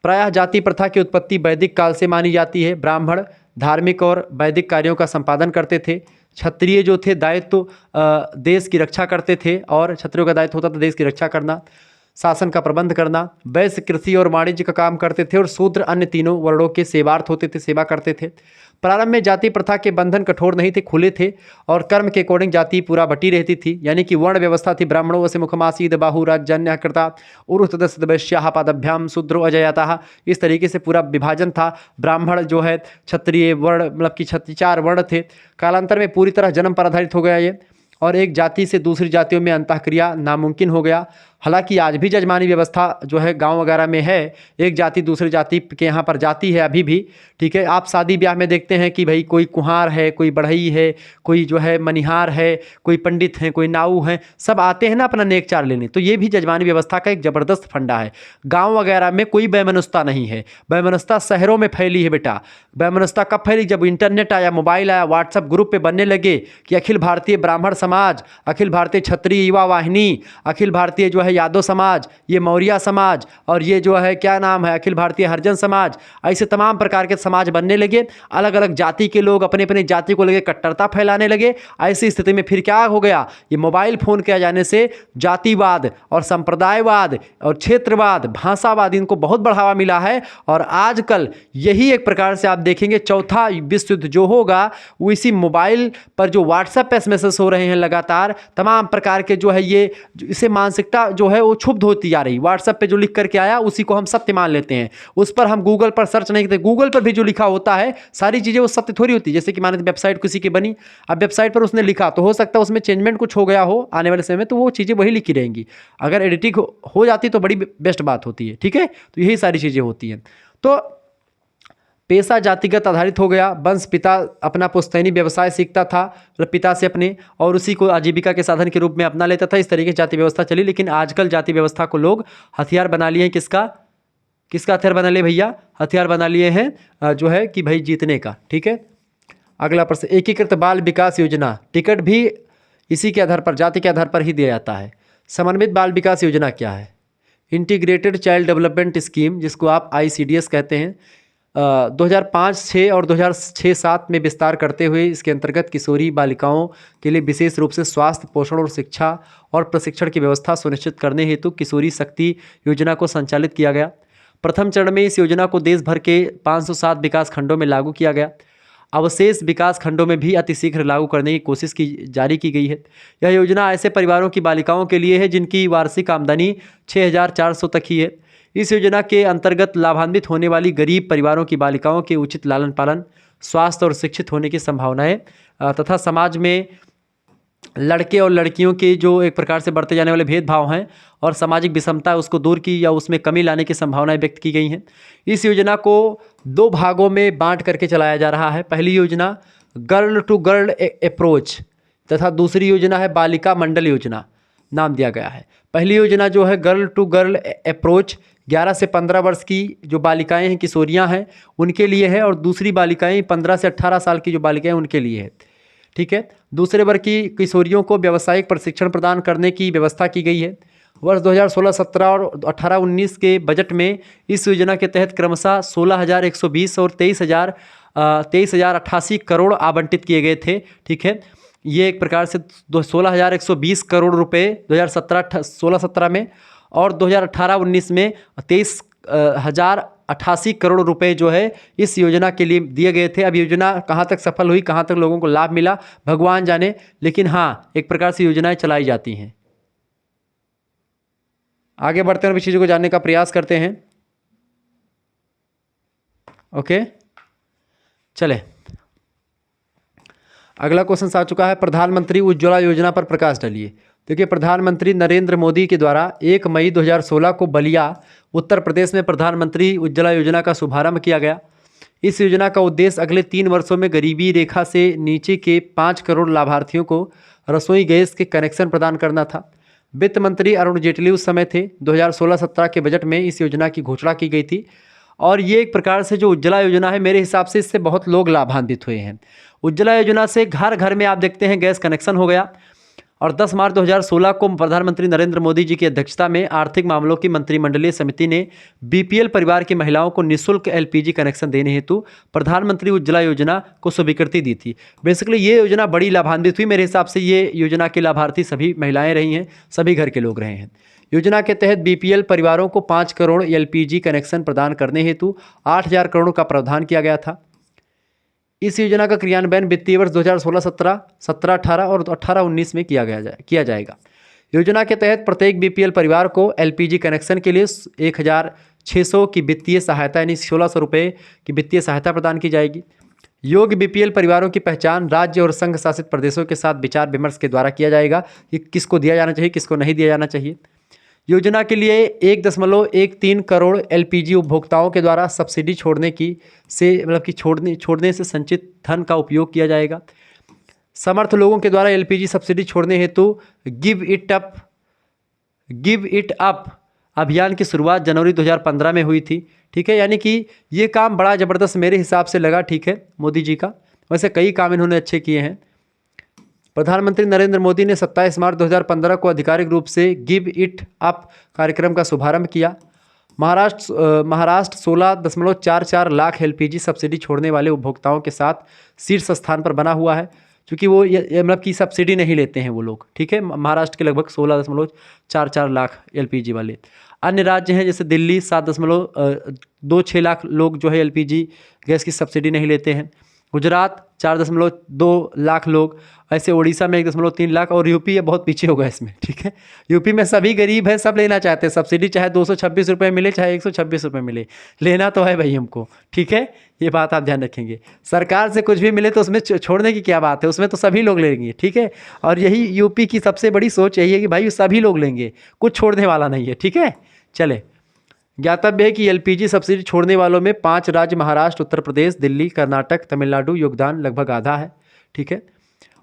प्रायः जाति प्रथा की उत्पत्ति वैदिक काल से मानी जाती है। ब्राह्मण धार्मिक और वैदिक कार्यों का संपादन करते थे। क्षत्रिय जो थे दायित्व देश की रक्षा करते थे, और क्षत्रियों का दायित्व होता था देश की रक्षा करना, शासन का प्रबंध करना। वैश्य कृषि और वाणिज्य का काम करते थे, और शूद्र अन्य तीनों वर्णों के सेवार्थ होते थे, सेवा करते थे। प्रारंभ में जाति प्रथा के बंधन कठोर नहीं थे, खुले थे, और कर्म के अकॉर्डिंग जाति पूरा बटी रहती थी। यानी कि वर्ण व्यवस्था थी। ब्राह्मणों वसे मुखमासीद बाहु राजन्य कृता उरुतदस्त वैश्याः पादभ्याम शूद्रो अजयतः। इस तरीके से पूरा विभाजन था। ब्राह्मण जो है क्षत्रिय वर्ण, मतलब कि 4 वर्ण थे। कालांतर में पूरी तरह जन्म पर आधारित हो गया ये, और एक जाति से दूसरी जातियों में अंतःक्रिया नामुमकिन हो गया। हालांकि आज भी जजमानी व्यवस्था जो है गांव वगैरह में है, एक जाति दूसरी जाति के यहाँ पर जाती है अभी भी, ठीक है। आप शादी ब्याह में देखते हैं कि भाई कोई कुम्हार है, कोई बढ़ई है, कोई जो है मनिहार है, कोई पंडित हैं, कोई नाऊ हैं, सब आते हैं ना अपना नेक चार लेने। तो ये भी जजमानी व्यवस्था का एक ज़बरदस्त फंडा है। गाँव वगैरह में कोई वैमनस्यता नहीं है। वैमनस्यता शहरों में फैली है बेटा। वैमनस्यता कब फैली? जब इंटरनेट आया, मोबाइल आया, व्हाट्सएप ग्रुप पे बनने लगे कि अखिल भारतीय ब्राह्मण समाज, अखिल भारतीय क्षत्रिय युवा वाहिनी, अखिल भारतीय जो है यादव समाज, ये मौर्य समाज, और ये जो है क्या नाम है अखिल भारतीय हरिजन समाज, ऐसे तमाम प्रकार के समाज बनने लगे। अलग अलग जाति के लोग अपने अपने जाति को लेकर कट्टरता फैलाने लगे। ऐसी स्थिति में फिर क्या हो गया? ये मोबाइल फोन के आ जाने से जातिवाद और संप्रदायवाद और क्षेत्रवाद, भाषावाद, इनको बहुत बढ़ावा मिला है। और आजकल यही एक प्रकार से आप देखेंगे चौथा विश्व युद्ध जो होगा वो इसी मोबाइल पर जो व्हाट्सएप पे मैसेज हो रहे हैं लगातार, तमाम प्रकार के जो है ये, इसे मानसिकता जो है वो क्षुब्ध होती जा रही। व्हाट्सएप पे जो लिख करके आया उसी को हम सत्य मान लेते हैं। उस पर हम गूगल पर सर्च नहीं करते। गूगल पर भी जो लिखा होता है सारी चीज़ें वो सत्य थोड़ी होती है। जैसे कि माने वेबसाइट किसी की बनी, अब वेबसाइट पर उसने लिखा तो हो सकता है उसमें चेंजमेंट कुछ हो गया हो आने वाले समय में, तो वो चीज़ें वही लिखी रहेंगी। अगर एडिटिंग हो जाती तो बड़ी बेस्ट बात होती है, ठीक है। तो यही सारी चीज़ें होती हैं। तो पेशा जातिगत आधारित हो गया। वंश पिता अपना पुश्तैनी व्यवसाय सीखता था, मतलब पिता से अपने, और उसी को आजीविका के साधन के रूप में अपना लेता था। इस तरीके से जाति व्यवस्था चली। लेकिन आजकल जाति व्यवस्था को लोग हथियार बना लिए हैं। किसका हथियार बना लिए भैया? हथियार बना लिए हैं जो है कि भाई जीतने का, ठीक है। अगला प्रश्न, एकीकृत बाल विकास योजना, टिकट भी इसी के आधार पर, जाति के आधार पर ही दिया जाता है। समन्वित बाल विकास योजना क्या है? इंटीग्रेटेड चाइल्ड डेवलपमेंट स्कीम, जिसको आप ICDS कहते हैं, 2005-6 और 2006-7 में विस्तार करते हुए इसके अंतर्गत किशोरी बालिकाओं के लिए विशेष रूप से स्वास्थ्य, पोषण और शिक्षा और प्रशिक्षण की व्यवस्था सुनिश्चित करने हेतु किशोरी शक्ति योजना को संचालित किया गया। प्रथम चरण में इस योजना को देश भर के 507 विकास खंडों में लागू किया गया। अवशेष विकास खंडों में भी अतिशीघ्र लागू करने की कोशिश जारी की गई है। यह योजना ऐसे परिवारों की बालिकाओं के लिए है जिनकी वार्षिक आमदनी 6,400 तक ही है। इस योजना के अंतर्गत लाभान्वित होने वाली गरीब परिवारों की बालिकाओं के उचित लालन पालन, स्वास्थ्य और शिक्षित होने की संभावनाएं तथा समाज में लड़के और लड़कियों के जो एक प्रकार से बढ़ते जाने वाले भेदभाव हैं और सामाजिक विषमता है उसको दूर की या उसमें कमी लाने की संभावनाएं व्यक्त की गई हैं। इस योजना को 2 भागों में बांट करके चलाया जा रहा है। पहली योजना गर्ल टू गर्ल अप्रोच तथा दूसरी योजना है बालिका मंडल योजना, नाम दिया गया है। पहली योजना जो है गर्ल टू गर्ल अप्रोच 11 से 15 वर्ष की जो बालिकाएं हैं, किशोरियां हैं, उनके लिए है, और दूसरी बालिकाएं 15 से 18 साल की जो बालिकाएं उनके लिए है, ठीक है। दूसरे वर्ग की किशोरियों को व्यावसायिक प्रशिक्षण प्रदान करने की व्यवस्था की गई है। वर्ष 2016-17 और 18-19 के बजट में इस योजना के तहत क्रमशः 16,120 और 23,088 करोड़ आवंटित किए गए थे, ठीक है। ये एक प्रकार से 16,120 करोड़ रुपए 2017 में, और 2018-19 में 23,088 करोड़ रुपए जो है इस योजना के लिए दिए गए थे। अब योजना कहाँ तक सफल हुई, कहाँ तक लोगों को लाभ मिला, भगवान जाने। लेकिन हाँ, एक प्रकार से योजनाएं चलाई जाती हैं। आगे बढ़ते हैं और चीज़ों को जानने का प्रयास करते हैं। ओके, चले। अगला क्वेश्चन आ चुका है, प्रधानमंत्री उज्ज्वला योजना पर प्रकाश डालिए। देखिए, प्रधानमंत्री नरेंद्र मोदी के द्वारा 1 मई 2016 को बलिया उत्तर प्रदेश में प्रधानमंत्री उज्ज्वला योजना का शुभारंभ किया गया। इस योजना का उद्देश्य अगले 3 वर्षों में गरीबी रेखा से नीचे के 5 करोड़ लाभार्थियों को रसोई गैस के कनेक्शन प्रदान करना था। वित्त मंत्री अरुण जेटली उस समय थे। 2016-17 के बजट में इस योजना की घोषणा की गई थी और ये एक प्रकार से जो उज्ज्वला योजना है, मेरे हिसाब से इससे बहुत लोग लाभान्वित हुए हैं। उज्ज्वला योजना से घर घर में आप देखते हैं गैस कनेक्शन हो गया और 10 मार्च 2016 को प्रधानमंत्री नरेंद्र मोदी जी की अध्यक्षता में आर्थिक मामलों की मंत्रिमंडलीय समिति ने बीपीएल परिवार की महिलाओं को निःशुल्क एलपीजी कनेक्शन देने हेतु प्रधानमंत्री उज्ज्वला योजना को स्वीकृति दी थी। बेसिकली ये योजना बड़ी लाभान्वित हुई। मेरे हिसाब से ये योजना के लाभार्थी सभी महिलाएं रही हैं, सभी घर के लोग रहे हैं। योजना के तहत बीपीएल परिवारों को 5 करोड़ एलपीजी कनेक्शन प्रदान करने हेतु 8,000 करोड़ का प्रावधान किया गया था। इस योजना का क्रियान्वयन वित्तीय वर्ष 2016-17, 17-18 और 18-19 में किया जाएगा। योजना के तहत प्रत्येक बीपीएल परिवार को एलपीजी कनेक्शन के लिए 1,600 की वित्तीय सहायता यानी 1,600 रुपये की वित्तीय सहायता प्रदान की जाएगी। योग्य बीपीएल परिवारों की पहचान राज्य और संघ शासित प्रदेशों के साथ विचार विमर्श के द्वारा किया जाएगा कि किसको दिया जाना चाहिए, किसको नहीं दिया जाना चाहिए। योजना के लिए 1.13 करोड़ एलपीजी उपभोक्ताओं के द्वारा सब्सिडी छोड़ने से संचित धन का उपयोग किया जाएगा। समर्थ लोगों के द्वारा एलपीजी सब्सिडी छोड़ने हेतु गिव इट अप अभियान की शुरुआत जनवरी 2015 में हुई थी। ठीक है, यानी कि ये काम बड़ा ज़बरदस्त मेरे हिसाब से लगा। ठीक है, मोदी जी का वैसे कई काम इन्होंने अच्छे किए हैं। प्रधानमंत्री नरेंद्र मोदी ने 27 मार्च 2015 को आधिकारिक रूप से गिव इट अप कार्यक्रम का शुभारंभ किया। महाराष्ट्र 16.44 लाख एलपीजी सब्सिडी छोड़ने वाले उपभोक्ताओं के साथ शीर्ष स्थान पर बना हुआ है, क्योंकि वो मतलब कि सब्सिडी नहीं लेते हैं वो लोग। ठीक है, महाराष्ट्र के लगभग 16.44 लाख एलपीजी वाले। अन्य राज्य हैं जैसे दिल्ली 7.26 लाख लोग जो है एलपीजी गैस की सब्सिडी नहीं लेते हैं। गुजरात 4.2 लाख लोग, ऐसे उड़ीसा में 1.3 लाख और यूपी बहुत पीछे होगा इसमें। ठीक है, यूपी में सभी गरीब हैं, सब लेना चाहते हैं सब्सिडी, चाहे 226 रुपये मिले चाहे 126 रुपये मिले, लेना तो है भाई हमको। ठीक है, ये बात आप ध्यान रखेंगे। सरकार से कुछ भी मिले तो उसमें छोड़ने की क्या बात है, उसमें तो सभी लोग लेंगे। ठीक है, और यही यूपी की सबसे बड़ी सोच यही है कि भाई सभी लोग लेंगे, कुछ छोड़ने वाला नहीं है। ठीक है, चले। ज्ञातव्य है कि एलपीजी सब्सिडी छोड़ने वालों में 5 राज्य महाराष्ट्र, उत्तर प्रदेश, दिल्ली, कर्नाटक, तमिलनाडु योगदान लगभग आधा है। ठीक है,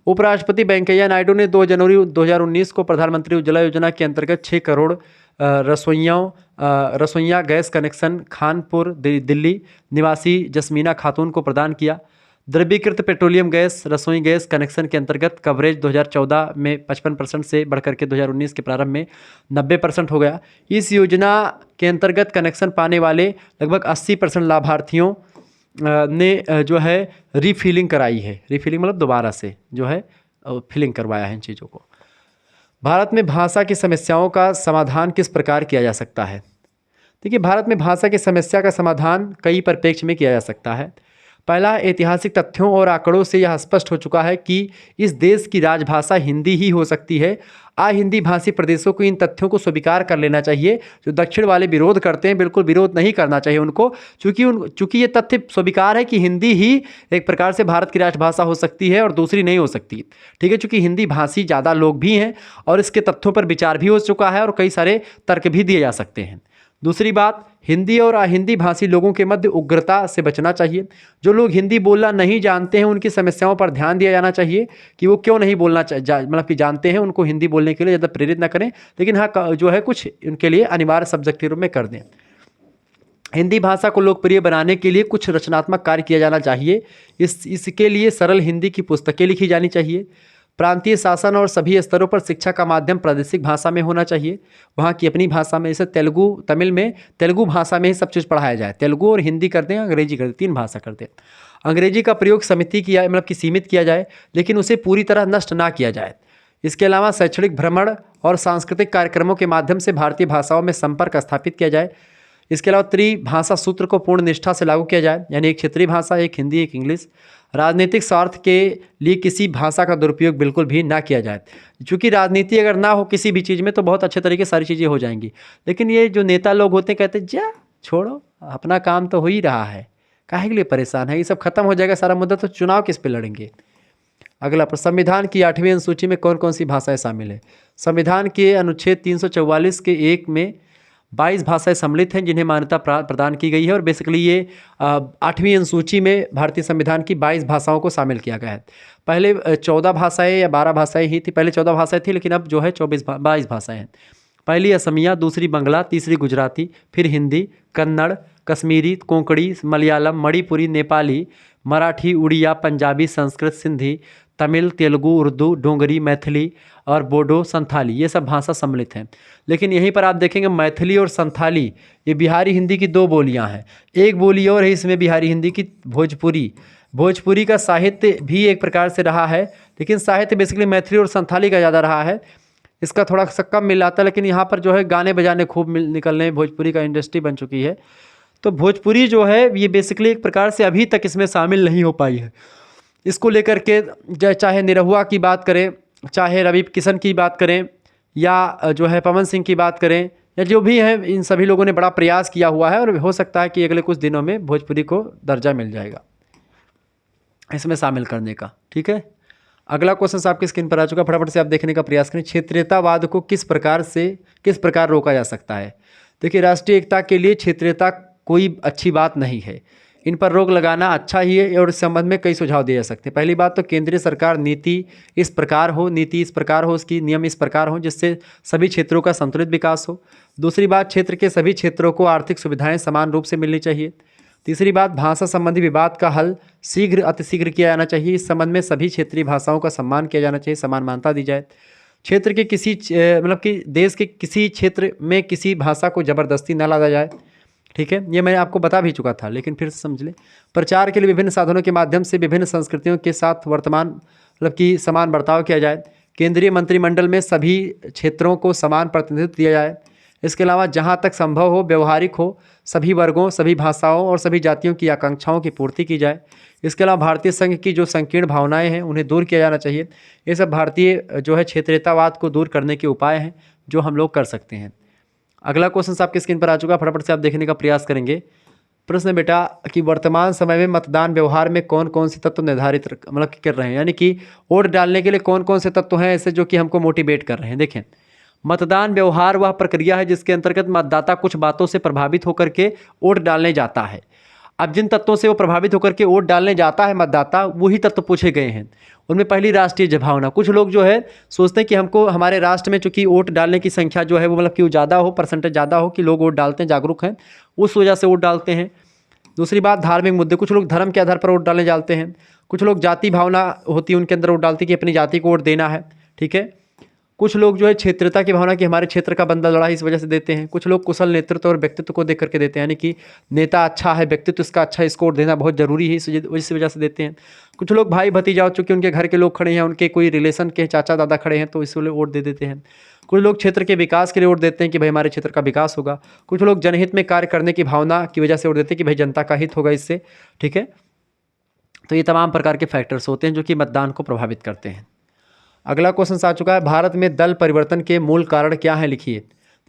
उपराष्ट्रपति वेंकैया नायडू ने 2 जनवरी 2019 को प्रधानमंत्री उज्ज्वला योजना के अंतर्गत 6 करोड़ रसोइया गैस कनेक्शन खानपुर दिल्ली निवासी जस्मीना खातून को प्रदान किया। द्रवीकृत पेट्रोलियम गैस रसोई गैस कनेक्शन के अंतर्गत कवरेज 2014 में 55% से बढ़कर के 2019 के प्रारंभ में 90% हो गया। इस योजना के अंतर्गत कनेक्शन पाने वाले लगभग 80% लाभार्थियों ने जो है रीफिलिंग कराई है। रीफिलिंग मतलब दोबारा से जो है फिलिंग करवाया है इन चीज़ों को। भारत में भाषा की समस्याओं का समाधान किस प्रकार किया जा सकता है? देखिए, भारत में भाषा की समस्या का समाधान कई परिप्रेक्ष्य में किया जा सकता है। पहला, ऐतिहासिक तथ्यों और आंकड़ों से यह स्पष्ट हो चुका है कि इस देश की राजभाषा हिंदी ही हो सकती है। हिंदी भाषी प्रदेशों को इन तथ्यों को स्वीकार कर लेना चाहिए। जो दक्षिण वाले विरोध करते हैं, बिल्कुल विरोध नहीं करना चाहिए उनको, चूँकि ये तथ्य स्वीकार है कि हिंदी ही एक प्रकार से भारत की राजभाषा हो सकती है और दूसरी नहीं हो सकती। ठीक है, चूँकि हिंदी भाषी ज़्यादा लोग भी हैं और इसके तथ्यों पर विचार भी हो चुका है और कई सारे तर्क भी दिए जा सकते हैं। दूसरी बात, हिंदी और अहिंदी भाषी लोगों के मध्य उग्रता से बचना चाहिए। जो लोग हिंदी बोलना नहीं जानते हैं उनकी समस्याओं पर ध्यान दिया जाना चाहिए कि वो क्यों नहीं बोलना मतलब कि जानते हैं, उनको हिंदी बोलने के लिए ज़्यादा प्रेरित ना करें, लेकिन हाँ जो है कुछ उनके लिए अनिवार्य सब्जेक्ट के रूप में कर दें। हिंदी भाषा को लोकप्रिय बनाने के लिए कुछ रचनात्मक कार्य किया जाना चाहिए। इसके लिए सरल हिंदी की पुस्तकें लिखी जानी चाहिए। प्रांतीय शासन और सभी स्तरों पर शिक्षा का माध्यम प्रादेशिक भाषा में होना चाहिए, वहाँ की अपनी भाषा में। जैसे तमिल में तेलुगु भाषा में ही सब चीज़ पढ़ाया जाए। तेलुगु और हिंदी करते हैं, अंग्रेजी करते हैं, 3 भाषा करते हैं। अंग्रेजी का प्रयोग सीमित किया जाए, लेकिन उसे पूरी तरह नष्ट ना किया जाए। इसके अलावा शैक्षणिक भ्रमण और सांस्कृतिक कार्यक्रमों के माध्यम से भारतीय भाषाओं में संपर्क स्थापित किया जाए। इसके अलावा त्रिभाषा सूत्र को पूर्ण निष्ठा से लागू किया जाए, यानी एक क्षेत्रीय भाषा, एक हिंदी, एक इंग्लिश। राजनीतिक स्वार्थ के लिए किसी भाषा का दुरुपयोग बिल्कुल भी ना किया जाए। क्योंकि राजनीति अगर ना हो किसी भी चीज़ में तो बहुत अच्छे तरीके सारी चीज़ें हो जाएंगी, लेकिन ये जो नेता लोग होते हैं कहते हैं जा छोड़ो, अपना काम तो हो ही रहा है, काहे के लिए परेशान है, ये सब खत्म हो जाएगा सारा मुद्दा, तो चुनाव किस पे लड़ेंगे। अगला प्रश्न, संविधान की 8वीं अनुसूची में कौन कौन सी भाषाएं शामिल है? संविधान के अनुच्छेद 344 के 1 में 22 भाषाएं सम्मिलित हैं जिन्हें मान्यता प्रदान की गई है, और बेसिकली ये 8वीं अनुसूची में भारतीय संविधान की 22 भाषाओं को शामिल किया गया है। पहले 14 भाषाएं या 12 भाषाएं ही थी, पहले 14 भाषाएं थी, लेकिन अब जो है 22 भाषाएं हैं। पहली असमिया, दूसरी बंगला, तीसरी गुजराती, फिर हिंदी, कन्नड़, कश्मीरी, कोंकणी, मलयालम, मणिपुरी, नेपाली, मराठी, उड़िया, पंजाबी, संस्कृत, सिंधी, तमिल, तेलुगु, उर्दू, डोगरी, मैथिली और बोडो, संथाली, ये सब भाषा सम्मिलित हैं। लेकिन यहीं पर आप देखेंगे मैथिली और संथाली ये बिहारी हिंदी की 2 बोलियां हैं। एक बोली और है इसमें बिहारी हिंदी की, भोजपुरी। भोजपुरी का साहित्य भी एक प्रकार से रहा है, लेकिन साहित्य बेसिकली मैथिली और संथाली का ज़्यादा रहा है, इसका थोड़ा सा कम मिल आता है। लेकिन यहाँ पर जो है गाने बजाने खूब निकल रहे हैं, भोजपुरी का इंडस्ट्री बन चुकी है। तो भोजपुरी जो है ये बेसिकली एक प्रकार से अभी तक इसमें शामिल नहीं हो पाई है। इसको लेकर के चाहे निरहुआ की बात करें, चाहे रवि किशन की बात करें, या जो है पवन सिंह की बात करें, या जो भी हैं, इन सभी लोगों ने बड़ा प्रयास किया हुआ है, और हो सकता है कि अगले कुछ दिनों में भोजपुरी को दर्जा मिल जाएगा इसमें शामिल करने का। ठीक है, अगला क्वेश्चन आपकी स्क्रीन पर आ चुका, फटाफट से आप देखने का प्रयास करें। क्षेत्रीयतावाद को किस प्रकार रोका जा सकता है? देखिए, राष्ट्रीय एकता के लिए क्षेत्रीयता कोई अच्छी बात नहीं है, इन पर रोक लगाना अच्छा ही है, और इस संबंध में कई सुझाव दिए जा सकते हैं। पहली बात तो केंद्रीय सरकार नीति इस प्रकार हो, उसकी नियम इस प्रकार हो जिससे सभी क्षेत्रों का संतुलित विकास हो। दूसरी बात, क्षेत्र के सभी क्षेत्रों को आर्थिक सुविधाएं समान रूप से मिलनी चाहिए। तीसरी बात, भाषा संबंधी विवाद का हल अतिशीघ्र किया जाना चाहिए। इस संबंध में सभी क्षेत्रीय भाषाओं का सम्मान किया जाना चाहिए, समान मान्यता दी जाए। क्षेत्र के किसी मतलब कि देश के किसी क्षेत्र में किसी भाषा को ज़बरदस्ती न लादा जाए। ठीक है, ये मैं आपको बता भी चुका था, लेकिन फिर से समझ लें। प्रचार के लिए विभिन्न साधनों के माध्यम से विभिन्न संस्कृतियों के साथ समान बर्ताव किया जाए। केंद्रीय मंत्रिमंडल में सभी क्षेत्रों को समान प्रतिनिधित्व दिया जाए। इसके अलावा जहाँ तक संभव हो, व्यवहारिक हो, सभी वर्गों, सभी भाषाओं और सभी जातियों की आकांक्षाओं की पूर्ति की जाए। इसके अलावा भारतीय संघ की जो संकीर्ण भावनाएं हैं उन्हें दूर किया जाना चाहिए। ये सब भारतीय जो है क्षेत्रीयतावाद को दूर करने के उपाय हैं जो हम लोग कर सकते हैं। अगला क्वेश्चन आपके स्क्रीन पर आ चुका, फटाफट से आप देखने का प्रयास करेंगे। प्रश्न है बेटा कि वर्तमान समय में मतदान व्यवहार में कौन कौन से तत्व निर्धारित कर रहे हैं, यानी कि वोट डालने के लिए कौन कौन से तत्व हैं ऐसे जो कि हमको मोटिवेट कर रहे हैं। देखें, मतदान व्यवहार वह प्रक्रिया है जिसके अंतर्गत मतदाता कुछ बातों से प्रभावित होकर के वोट डालने जाता है। अब जिन तत्वों से वो प्रभावित होकर के वोट डालने जाता है मतदाता, वही तत्व पूछे गए हैं। उनमें पहली राष्ट्रीय भावना, कुछ लोग जो है सोचते हैं कि हमको हमारे राष्ट्र में चूंकि वोट डालने की संख्या जो है वो कि वो ज़्यादा हो, परसेंटेज ज़्यादा हो, कि लोग वोट डालते हैं, जागरूक हैं, उस वजह से वोट डालते हैं। दूसरी बात, धार्मिक मुद्दे, कुछ लोग धर्म के आधार पर वोट डालने जाते हैं। कुछ लोग जाति भावना होती है उनके अंदर वोट डालती कि अपनी जाति को वोट देना है। ठीक है, कुछ लोग जो है क्षेत्रता की भावना कि हमारे क्षेत्र का बंदा लड़ा है, इस वजह से देते हैं। कुछ लोग कुशल नेतृत्व और व्यक्तित्व को देख करके देते हैं, यानी कि नेता अच्छा है, व्यक्तित्व इसका अच्छा, इसको वोट देना बहुत जरूरी है, इस वजह से देते हैं। कुछ लोग भाई भतीजा, चूँकि उनके घर के लोग खड़े हैं, उनके कोई रिलेशन के चाचा दादा खड़े हैं, तो इसलिए वोट दे देते हैं। कुछ लोग क्षेत्र के विकास के लिए वोट देते हैं कि भाई हमारे क्षेत्र का विकास होगा। कुछ लोग जनहित में कार्य करने की भावना की वजह से वोट देते हैं कि भाई जनता का हित होगा इससे। ठीक है, तो ये तमाम प्रकार के फैक्टर्स होते हैं जो कि मतदान को प्रभावित करते हैं। अगला क्वेश्चन आ चुका है, भारत में दल परिवर्तन के मूल कारण क्या हैं, लिखिए।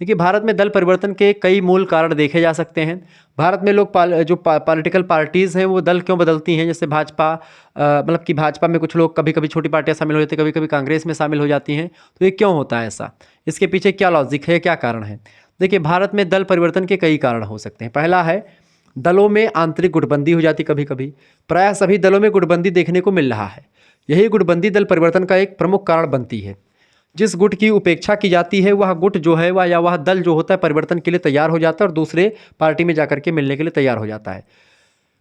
देखिए, भारत में दल परिवर्तन के कई मूल कारण देखे जा सकते हैं। भारत में लोग जो पॉलिटिकल पार्टीज़ हैं वो दल क्यों बदलती हैं, जैसे भाजपा कि भाजपा में कुछ लोग कभी कभी छोटी पार्टियां शामिल हो जाती हैं, कभी कभी कांग्रेस में शामिल हो जाती हैं। तो ये क्यों होता है ऐसा, इसके पीछे क्या लॉजिक है, क्या कारण है? देखिए, भारत में दल परिवर्तन के कई कारण हो सकते हैं। पहला है, दलों में आंतरिक गुटबंदी हो जाती कभी कभी। प्रायः सभी दलों में गुटबंदी देखने को मिल रहा है। यही गुटबंदी दल परिवर्तन का एक प्रमुख कारण बनती है। जिस गुट की उपेक्षा की जाती है वह गुट जो है वह दल जो होता है परिवर्तन के लिए तैयार हो जाता है और दूसरे पार्टी में जाकर के मिलने के लिए तैयार हो जाता है।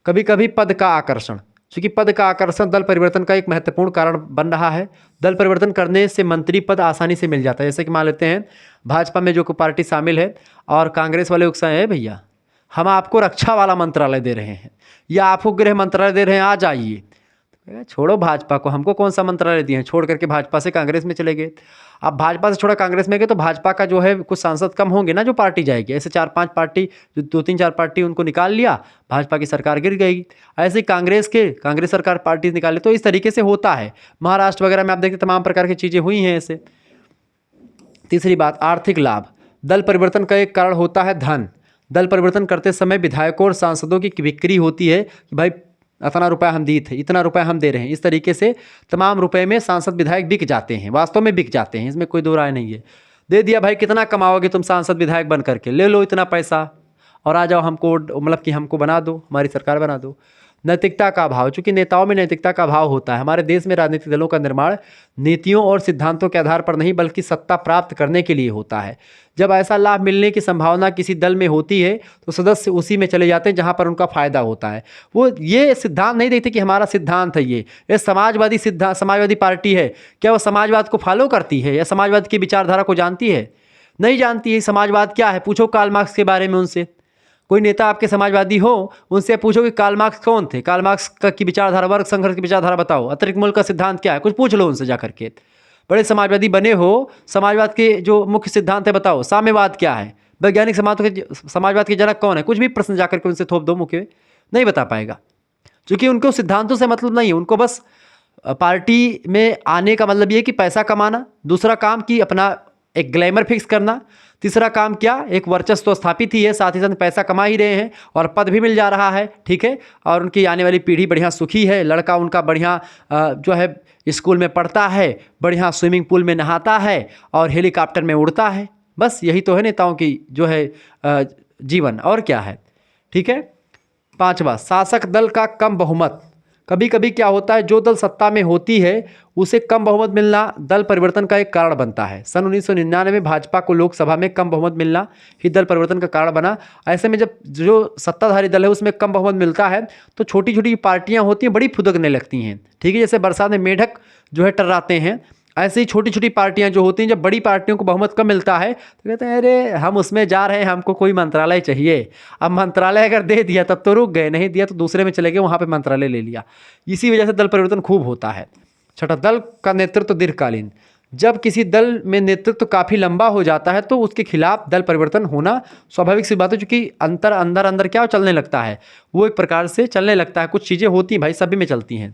कभी कभी पद का आकर्षण, क्योंकि पद का आकर्षण दल परिवर्तन का एक महत्वपूर्ण कारण बन रहा है। दल परिवर्तन करने से मंत्री पद आसानी से मिल जाता है। जैसे कि मान लेते हैं भाजपा में जो पार्टी शामिल है और कांग्रेस वाले उत्साह है, भैया हम आपको रक्षा वाला मंत्रालय दे रहे हैं या आपको गृह मंत्रालय दे रहे हैं, आ जाइए। छोड़ो भाजपा को, हमको कौन सा मंत्रालय दिए हैं, छोड़ करके भाजपा से कांग्रेस में चले गए। अब भाजपा से छोड़ा कांग्रेस में गए तो भाजपा का जो है कुछ सांसद कम होंगे ना, जो पार्टी जाएगी। ऐसे 4-5 पार्टी, जो 2-3-4 पार्टी उनको निकाल लिया, भाजपा की सरकार गिर गई। ऐसे कांग्रेस सरकार पार्टी निकाले, तो इस तरीके से होता है। महाराष्ट्र वगैरह में आप देखते तमाम प्रकार की चीज़ें हुई हैं ऐसे। तीसरी बात, आर्थिक लाभ। दल परिवर्तन का एक कारण होता है धन। दल परिवर्तन करते समय विधायकों और सांसदों की बिक्री होती है कि भाई इतना रुपया हम दिए थे, इतना रुपया हम दे रहे हैं। इस तरीके से तमाम रुपए में सांसद विधायक बिक जाते हैं, वास्तव में बिक जाते हैं, इसमें कोई दो राय नहीं है। दे दिया भाई, कितना कमाओगे तुम सांसद विधायक बन करके, ले लो इतना पैसा और आ जाओ हमको, मतलब कि हमको बना दो, हमारी सरकार बना दो। नैतिकता का अभाव, चूंकि नेताओं में नैतिकता का अभाव होता है। हमारे देश में राजनीतिक दलों का निर्माण नीतियों और सिद्धांतों के आधार पर नहीं बल्कि सत्ता प्राप्त करने के लिए होता है। जब ऐसा लाभ मिलने की संभावना किसी दल में होती है तो सदस्य उसी में चले जाते हैं जहां पर उनका फायदा होता है। वो ये सिद्धांत नहीं देखते कि हमारा सिद्धांत है ये समाजवादी सिद्धांत, समाजवादी पार्टी है, क्या वो समाजवाद को फॉलो करती है या समाजवाद की विचारधारा को जानती है? नहीं जानती है। समाजवाद क्या है, पूछो कार्ल मार्क्स के बारे में उनसे। कोई नेता आपके समाजवादी हो, उनसे पूछो कि कार्ल मार्क्स कौन थे, कार्ल मार्क्स की विचारधारा, वर्ग संघर्ष की विचारधारा बताओ, अतिरिक्त मूल्य का सिद्धांत क्या है, कुछ पूछ लो उनसे जाकर के। बड़े समाजवादी बने हो, समाजवाद के जो मुख्य सिद्धांत है बताओ, साम्यवाद क्या है, वैज्ञानिक समाजवाद के जनक कौन है, कुछ भी प्रश्न जाकर के उनसे थोप दो मुख्य, नहीं बता पाएगा। क्योंकि उनको सिद्धांतों से मतलब नहीं है, उनको बस पार्टी में आने का मतलब ये कि पैसा कमाना, दूसरा काम कि अपना एक ग्लैमर फिक्स करना, तीसरा काम क्या, एक वर्चस्व तो स्थापित ही है, साथ ही साथ पैसा कमा ही रहे हैं और पद भी मिल जा रहा है, ठीक है, और उनकी आने वाली पीढ़ी बढ़िया सुखी है, लड़का उनका बढ़िया जो है स्कूल में पढ़ता है, बढ़िया स्विमिंग पूल में नहाता है और हेलीकॉप्टर में उड़ता है। बस यही तो है नेताओं की जो है जीवन, और क्या है, ठीक है। पांचवा, शासक दल का कम बहुमत। कभी कभी क्या होता है, जो दल सत्ता में होती है उसे कम बहुमत मिलना दल परिवर्तन का एक कारण बनता है। सन 1999 में भाजपा को लोकसभा में कम बहुमत मिलना ही दल परिवर्तन का कारण बना। ऐसे में जब जो सत्ताधारी दल है उसमें कम बहुमत मिलता है तो छोटी छोटी पार्टियां होती हैं, बड़ी फुदकने लगती हैं, ठीक है। जैसे बरसात में मेढक जो है टर्राते हैं, ऐसे ही छोटी छोटी पार्टियां जो होती हैं, जब बड़ी पार्टियों को बहुमत कम मिलता है तो कहते हैं अरे हम उसमें जा रहे हैं, हमको कोई मंत्रालय चाहिए। अब मंत्रालय अगर दे दिया तब तो रुक गए, नहीं दिया तो दूसरे में चले गए, वहाँ पे मंत्रालय ले लिया। इसी वजह से दल परिवर्तन खूब होता है। छठा, दल का नेतृत्व दीर्घकालीन। जब किसी दल में नेतृत्व काफ़ी लंबा हो जाता है तो उसके खिलाफ दल परिवर्तन होना स्वाभाविक सी बात है, क्योंकि अंदर क्या चलने लगता है, वो एक प्रकार से चलने लगता है। कुछ चीज़ें होती हैं भाई, सभी में चलती हैं।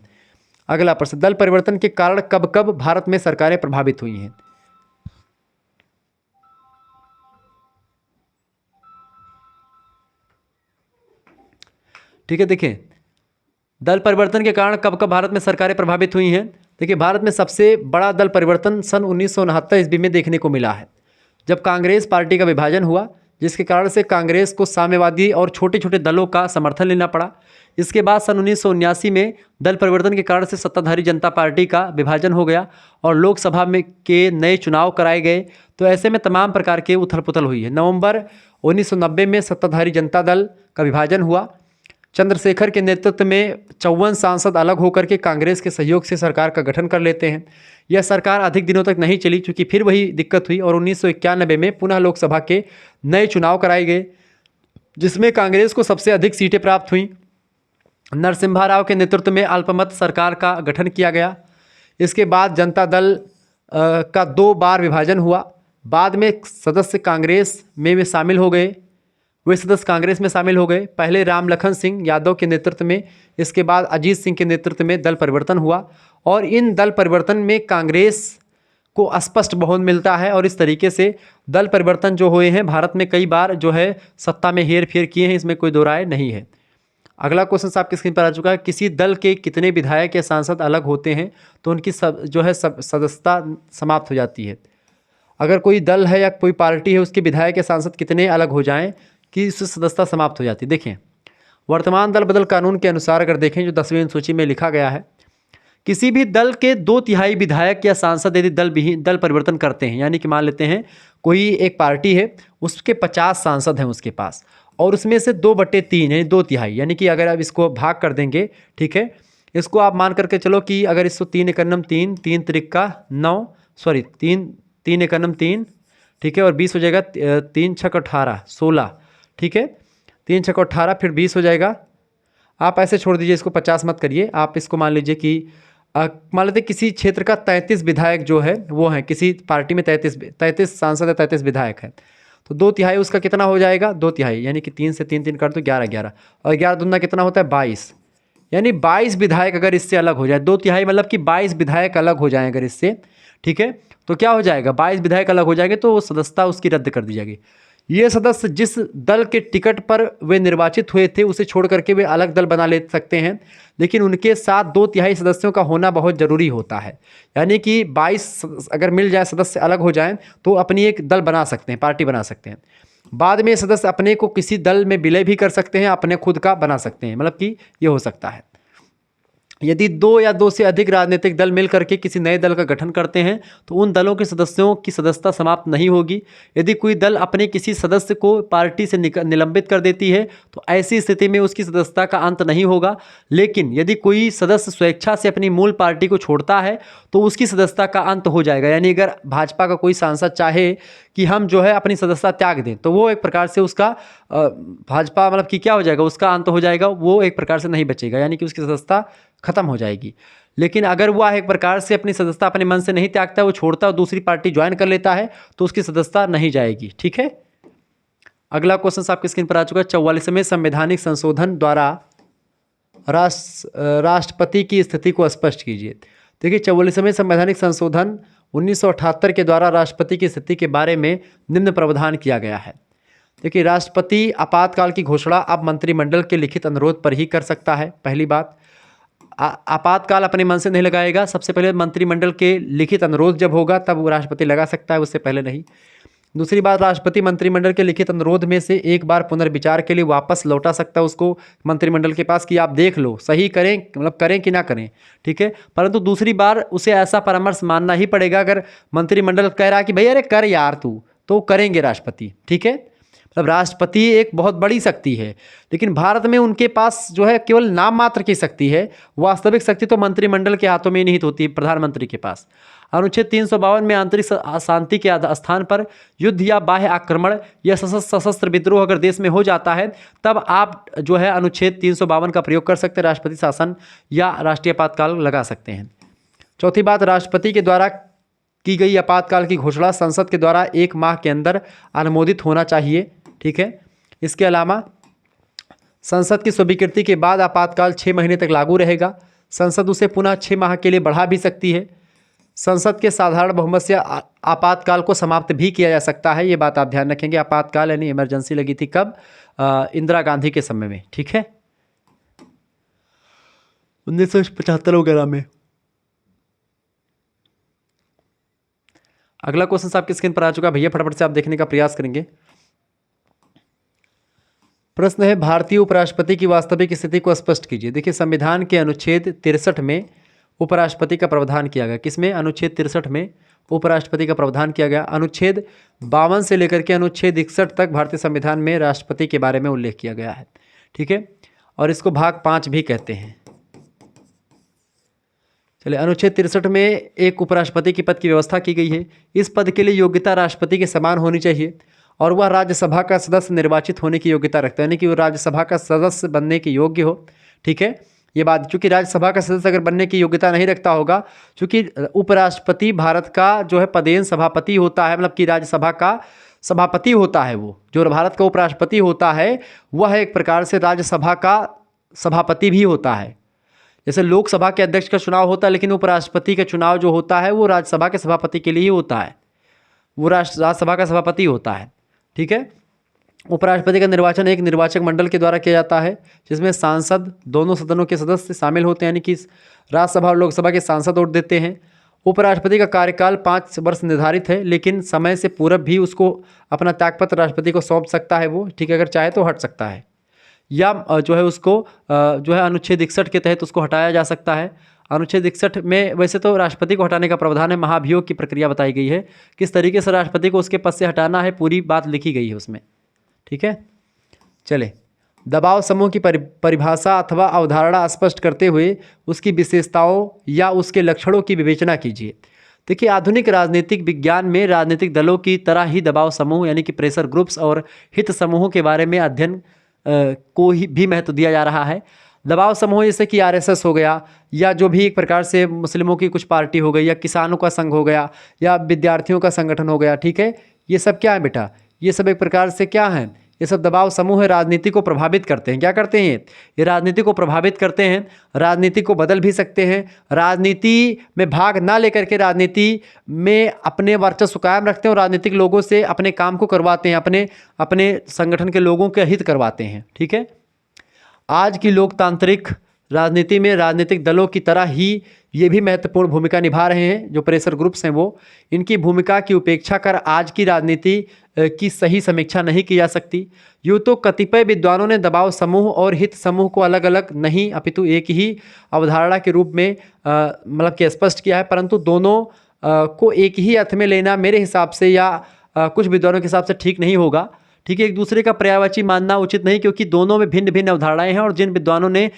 अगला प्रश्न, दल परिवर्तन के कारण कब कब भारत में सरकारें प्रभावित हुई हैं? ठीक है, देखिए दल परिवर्तन के कारण कब कब भारत में सरकारें प्रभावित हुई हैं। देखिए भारत में सबसे बड़ा दल परिवर्तन सन 1969 ईस्वी में देखने को मिला है, जब कांग्रेस पार्टी का विभाजन हुआ, जिसके कारण से कांग्रेस को साम्यवादी और छोटे छोटे दलों का समर्थन लेना पड़ा। इसके बाद सन 1979 में दल परिवर्तन के कारण से सत्ताधारी जनता पार्टी का विभाजन हो गया और लोकसभा में के नए चुनाव कराए गए। तो ऐसे में तमाम प्रकार के उथल पुथल हुई है। नवंबर 1990 में सत्ताधारी जनता दल का विभाजन हुआ। चंद्रशेखर के नेतृत्व में 54 सांसद अलग होकर के कांग्रेस के सहयोग से सरकार का गठन कर लेते हैं। यह सरकार अधिक दिनों तक नहीं चली, चूँकि फिर वही दिक्कत हुई और 1991 में पुनः लोकसभा के नए चुनाव कराए गए, जिसमें कांग्रेस को सबसे अधिक सीटें प्राप्त हुईं। नरसिम्हा राव के नेतृत्व में अल्पमत सरकार का गठन किया गया। इसके बाद जनता दल का 2 बार विभाजन हुआ। बाद में सदस्य कांग्रेस में वे शामिल हो गए, पहले राम लखन सिंह यादव के नेतृत्व में, इसके बाद अजीत सिंह के नेतृत्व में दल परिवर्तन हुआ और इन दल परिवर्तन में कांग्रेस को स्पष्ट बहुमत मिलता है। और इस तरीके से दल परिवर्तन जो हुए हैं भारत में कई बार जो है सत्ता में हेर फेर किए हैं, इसमें कोई दो राय नहीं है। अगला क्वेश्चन आपकी स्क्रीन पर आ चुका है, किसी दल के कितने विधायक या सांसद अलग होते हैं तो उनकी सदस्यता समाप्त हो जाती है। अगर कोई दल है या कोई पार्टी है उसके विधायक या सांसद कितने अलग हो जाएं कि उससे सदस्यता समाप्त हो जाती है। देखें वर्तमान दल बदल कानून के अनुसार अगर देखें जो 10वीं अनुसूची में लिखा गया है, किसी भी दल के 2/3 विधायक या सांसद यदि दल परिवर्तन करते हैं, यानी कि मान लेते हैं कोई एक पार्टी है उसके 50 सांसद हैं उसके पास और उसमें से 2/3 यानी 2/3, यानी कि अगर आप इसको भाग कर देंगे, ठीक है, इसको आप मान करके चलो कि अगर इसको 3 एकम 3 3 त्रिका 9 सॉरी 3 एकम 3, ठीक है, और 20 हो जाएगा 3 छक 18 16, ठीक है, 3 छक 18 फिर 20 हो जाएगा। आप ऐसे छोड़ दीजिए, इसको 50 मत करिए, आप इसको मान लीजिए कि मान लेते किसी क्षेत्र का 33 विधायक जो है वो हैं, किसी पार्टी में 33 सांसद है, 33 विधायक है, तो 2/3 उसका कितना हो जाएगा, 2/3 यानी कि 3 से 3 3 कर दो 11 और 11 दूना कितना होता है 22, यानी 22 विधायक अगर इससे अलग हो जाए, 2/3 मतलब कि 22 विधायक अलग हो जाए अगर इससे, ठीक है, तो क्या हो जाएगा 22 विधायक अलग हो जाएंगे तो वो सदस्यता उसकी रद्द कर दी जाएगी। ये सदस्य जिस दल के टिकट पर वे निर्वाचित हुए थे उसे छोड़ करके वे अलग दल बना ले सकते हैं, लेकिन उनके साथ 2/3 सदस्यों का होना बहुत ज़रूरी होता है। यानी कि 22 अगर मिल जाए सदस्य अलग हो जाएं तो अपनी एक दल बना सकते हैं, पार्टी बना सकते हैं। बाद में ये सदस्य अपने को किसी दल में विलय भी कर सकते हैं, अपने खुद का बना सकते हैं, मतलब कि ये हो सकता है। यदि 2 या 2 से अधिक राजनीतिक दल मिलकर के किसी नए दल का गठन करते हैं तो उन दलों के सदस्यों की सदस्यता समाप्त नहीं होगी। यदि कोई दल अपने किसी सदस्य को पार्टी से निलंबित कर देती है तो ऐसी स्थिति में उसकी सदस्यता का अंत नहीं होगा, लेकिन यदि कोई सदस्य स्वेच्छा से अपनी मूल पार्टी को छोड़ता है तो उसकी सदस्यता का अंत हो जाएगा। यानी अगर भाजपा का कोई सांसद चाहे कि हम जो है अपनी सदस्यता त्याग दें तो वो एक प्रकार से उसका भाजपा मतलब कि क्या हो जाएगा, उसका अंत हो जाएगा, वो एक प्रकार से नहीं बचेगा, यानी कि उसकी सदस्यता खत्म हो जाएगी। लेकिन अगर वह एक प्रकार से अपनी सदस्यता अपने मन से नहीं त्यागता, वो छोड़ता और दूसरी पार्टी ज्वाइन कर लेता है तो उसकी सदस्यता नहीं जाएगी। ठीक है, अगला क्वेश्चन आपकी स्क्रीन पर आ चुका है। 44वें संवैधानिक संशोधन द्वारा राष्ट्रपति की स्थिति को स्पष्ट कीजिए। देखिए, 44वें संवैधानिक संशोधन 1978 के द्वारा राष्ट्रपति की स्थिति के बारे में निम्न प्रावधान किया गया है। देखिए, राष्ट्रपति आपातकाल की घोषणा अब मंत्रिमंडल के लिखित अनुरोध पर ही कर सकता है। पहली बात, आपातकाल अपने मन से नहीं लगाएगा, सबसे पहले मंत्रिमंडल के लिखित अनुरोध जब होगा तब वो राष्ट्रपति लगा सकता है, उससे पहले नहीं। दूसरी बात, राष्ट्रपति मंत्रिमंडल के लिखित अनुरोध में से एक बार पुनर्विचार के लिए वापस लौटा सकता है उसको मंत्रिमंडल के पास कि आप देख लो, सही करें, मतलब करें कि ना करें। ठीक है, परंतु दूसरी बार उसे ऐसा परामर्श मानना ही पड़ेगा। अगर मंत्रिमंडल कह रहा है कि भाई अरे कर यार तू, तो करेंगे राष्ट्रपति। ठीक है, मतलब राष्ट्रपति एक बहुत बड़ी शक्ति है, लेकिन भारत में उनके पास जो है केवल नाम मात्र की शक्ति है, वास्तविक शक्ति तो मंत्रिमंडल के हाथों में निहित होती है, प्रधानमंत्री के पास। अनुच्छेद 352 में आंतरिक अशांति के स्थान पर युद्ध या बाह्य आक्रमण या सशस्त्र विद्रोह अगर देश में हो जाता है तब आप जो है अनुच्छेद 352 का प्रयोग कर सकते हैं, राष्ट्रपति शासन या राष्ट्रीय आपातकाल लगा सकते हैं। चौथी बात, राष्ट्रपति के द्वारा की गई आपातकाल की घोषणा संसद के द्वारा 1 माह के अंदर अनुमोदित होना चाहिए। ठीक है, इसके अलावा संसद की स्वीकृति के बाद आपातकाल 6 महीने तक लागू रहेगा। संसद उसे पुनः 6 माह के लिए बढ़ा भी सकती है। संसद के साधारण बहुमत से आपातकाल को समाप्त भी किया जा सकता है, ये बात आप ध्यान रखेंगे। आपातकाल यानी इमरजेंसी लगी थी कब? इंदिरा गांधी के समय में। ठीक है, 1975 वगैरह में। अगला क्वेश्चन आपकी स्क्रीन पर आ चुका है भैया, फटाफट से आप देखने का प्रयास करेंगे। प्रश्न है, भारतीय उपराष्ट्रपति की वास्तविक स्थिति को स्पष्ट कीजिए। देखिए, संविधान के अनुच्छेद 63 में उपराष्ट्रपति का प्रावधान किया गया। किसमें? अनुच्छेद 63 में उपराष्ट्रपति का प्रावधान किया गया। अनुच्छेद 52 से लेकर के अनुच्छेद 61 तक भारतीय संविधान में राष्ट्रपति के बारे में उल्लेख किया गया है। ठीक है, और इसको भाग 5 भी कहते हैं। चलिए, अनुच्छेद 63 में एक उपराष्ट्रपति के पद की व्यवस्था की गई है। इस पद के लिए योग्यता राष्ट्रपति के समान होनी चाहिए और वह राज्यसभा का सदस्य निर्वाचित होने की योग्यता रखता है, यानी कि वो राज्यसभा का सदस्य बनने के योग्य हो। ठीक है, ये बात, चूंकि राज्यसभा का सदस्य अगर बनने की योग्यता नहीं रखता होगा, चूंकि उपराष्ट्रपति भारत का जो है पदेन सभापति होता है, मतलब कि राज्यसभा का सभापति होता है। वो जो भारत का उपराष्ट्रपति होता है वह एक प्रकार से राज्यसभा का सभापति भी होता है। जैसे लोकसभा के अध्यक्ष का चुनाव होता है, लेकिन उपराष्ट्रपति का चुनाव जो होता है वो राज्यसभा के सभापति के लिए ही होता है, वो राज्यसभा का सभापति होता है। ठीक है, उपराष्ट्रपति का निर्वाचन एक निर्वाचक मंडल के द्वारा किया जाता है, जिसमें सांसद दोनों सदनों के सदस्य शामिल होते हैं, यानी कि राज्यसभा और लोकसभा के सांसद वोट देते हैं। उपराष्ट्रपति का कार्यकाल 5 वर्ष निर्धारित है, लेकिन समय से पूर्व भी उसको अपना त्यागपत्र राष्ट्रपति को सौंप सकता है वो। ठीक है, अगर चाहे तो हट सकता है, या जो है उसको जो है अनुच्छेद 61 के तहत उसको हटाया जा सकता है। अनुच्छेद 61 में वैसे तो राष्ट्रपति को हटाने का प्रावधान है, महाभियोग की प्रक्रिया बताई गई है, किस तरीके से राष्ट्रपति को उसके पद से हटाना है, पूरी बात लिखी गई है उसमें। ठीक है, चले, दबाव समूह की परिभाषा अथवा अवधारणा स्पष्ट करते हुए उसकी विशेषताओं या उसके लक्षणों की विवेचना कीजिए। देखिए, आधुनिक राजनीतिक विज्ञान में राजनीतिक दलों की तरह ही दबाव समूह यानी कि प्रेशर ग्रुप्स और हित समूहों के बारे में अध्ययन को ही भी महत्व दिया जा रहा है। दबाव समूह जैसे कि आरएसएस हो गया, या जो भी एक प्रकार से मुस्लिमों की कुछ पार्टी हो गई, या किसानों का संघ हो गया, या विद्यार्थियों का संगठन हो गया। ठीक है, ये सब क्या है बेटा? ये सब एक प्रकार से क्या है? ये सब दबाव समूह है, राजनीति को प्रभावित करते हैं। क्या करते हैं ये राजनीति को प्रभावित करते हैं, राजनीति को बदल भी सकते हैं, राजनीति में भाग ना लेकर के राजनीति में अपने वर्चस्व कायम रखते हैं और राजनीतिक लोगों से अपने काम को करवाते हैं, अपने अपने संगठन के लोगों के हित करवाते हैं। ठीक है, आज की लोकतांत्रिक राजनीति में राजनीतिक दलों की तरह ही ये भी महत्वपूर्ण भूमिका निभा रहे हैं। जो प्रेशर ग्रुप्स हैं वो इनकी भूमिका की उपेक्षा कर आज की राजनीति की सही समीक्षा नहीं की जा सकती। यूँ तो कतिपय विद्वानों ने दबाव समूह और हित समूह को अलग अलग नहीं अपितु एक ही अवधारणा के रूप में मतलब कि स्पष्ट किया है, परंतु दोनों को एक ही अर्थ में लेना मेरे हिसाब से या कुछ विद्वानों के हिसाब से ठीक नहीं होगा। ठीक है, एक दूसरे का पर्यायवाची मानना उचित नहीं, क्योंकि दोनों में भिन्न भिन्न अवधारणाएं हैं और जिन विद्वानों ने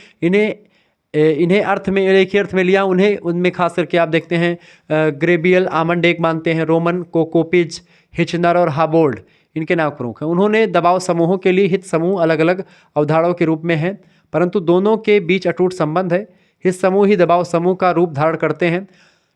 इन्हें अर्थ में एक ही अर्थ में लिया उन्हें उनमें खास करके आप देखते हैं ग्रेबियल आमंडेक मानते हैं, रोमन कोकोपिज, हिचनर और हाबोल्ड इनके नाम प्रमुख हैं। उन्होंने दबाव समूहों के लिए हित समूह अलग अलग अवधारणाओं के रूप में हैं, परंतु दोनों के बीच अटूट संबंध है। हित समूह ही दबाव समूह का रूप धारण करते हैं।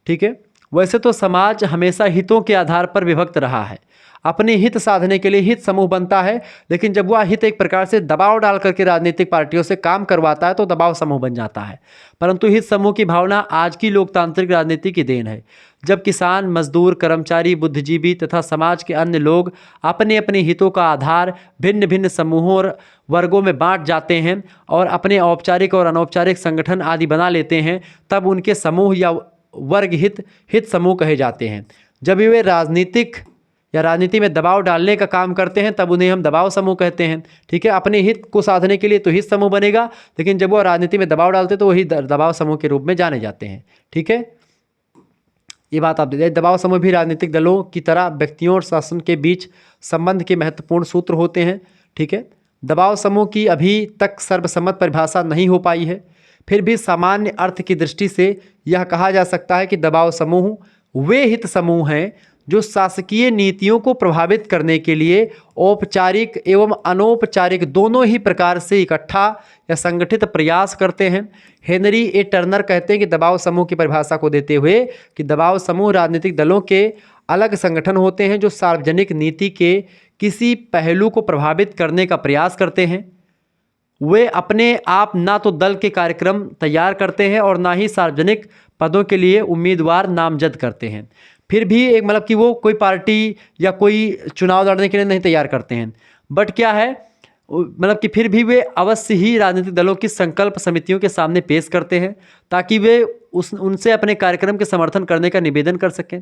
ठीक है, वैसे तो समाज हमेशा हितों के आधार पर विभक्त रहा है, अपने हित साधने के लिए हित समूह बनता है, लेकिन जब वह हित एक प्रकार से दबाव डाल करके राजनीतिक पार्टियों से काम करवाता है तो दबाव समूह बन जाता है। परंतु हित समूह की भावना आज की लोकतांत्रिक राजनीति की देन है। जब किसान, मजदूर, कर्मचारी, बुद्धिजीवी तथा समाज के अन्य लोग अपने अपने हितों का आधार भिन्न भिन्न समूहों और वर्गों में बांट जाते हैं और अपने औपचारिक और अनौपचारिक संगठन आदि बना लेते हैं, तब उनके समूह या वर्ग हित समूह कहे जाते हैं। जब वे राजनीतिक या राजनीति में दबाव डालने का काम करते हैं तब उन्हें हम दबाव समूह कहते हैं। ठीक है, अपने हित को साधने के लिए तो हित समूह बनेगा, लेकिन जब वो राजनीति में दबाव डालते तो वही दबाव समूह के रूप में जाने जाते हैं। ठीक है, ये बात आप दे। दबाव समूह भी राजनीतिक दलों की तरह व्यक्तियों और शासन के बीच संबंध के महत्वपूर्ण सूत्र होते हैं। ठीक है, दबाव समूह की अभी तक सर्वसम्मत परिभाषा नहीं हो पाई है, फिर भी सामान्य अर्थ की दृष्टि से यह कहा जा सकता है कि दबाव समूह वे हित समूह हैं जो शासकीय नीतियों को प्रभावित करने के लिए औपचारिक एवं अनौपचारिक दोनों ही प्रकार से इकट्ठा या संगठित प्रयास करते हैं। हेनरी ए टर्नर कहते हैं कि दबाव समूह की परिभाषा को देते हुए कि दबाव समूह राजनीतिक दलों के अलग संगठन होते हैं जो सार्वजनिक नीति के किसी पहलू को प्रभावित करने का प्रयास करते हैं। वे अपने आप ना तो दल के कार्यक्रम तैयार करते हैं और ना ही सार्वजनिक पदों के लिए उम्मीदवार नामजद करते हैं। फिर भी एक मतलब कि वो कोई पार्टी या कोई चुनाव लड़ने के लिए नहीं तैयार करते हैं, बट क्या है मतलब कि फिर भी वे अवश्य ही राजनीतिक दलों की संकल्प समितियों के सामने पेश करते हैं ताकि वे उनसे अपने कार्यक्रम के समर्थन करने का निवेदन कर सकें।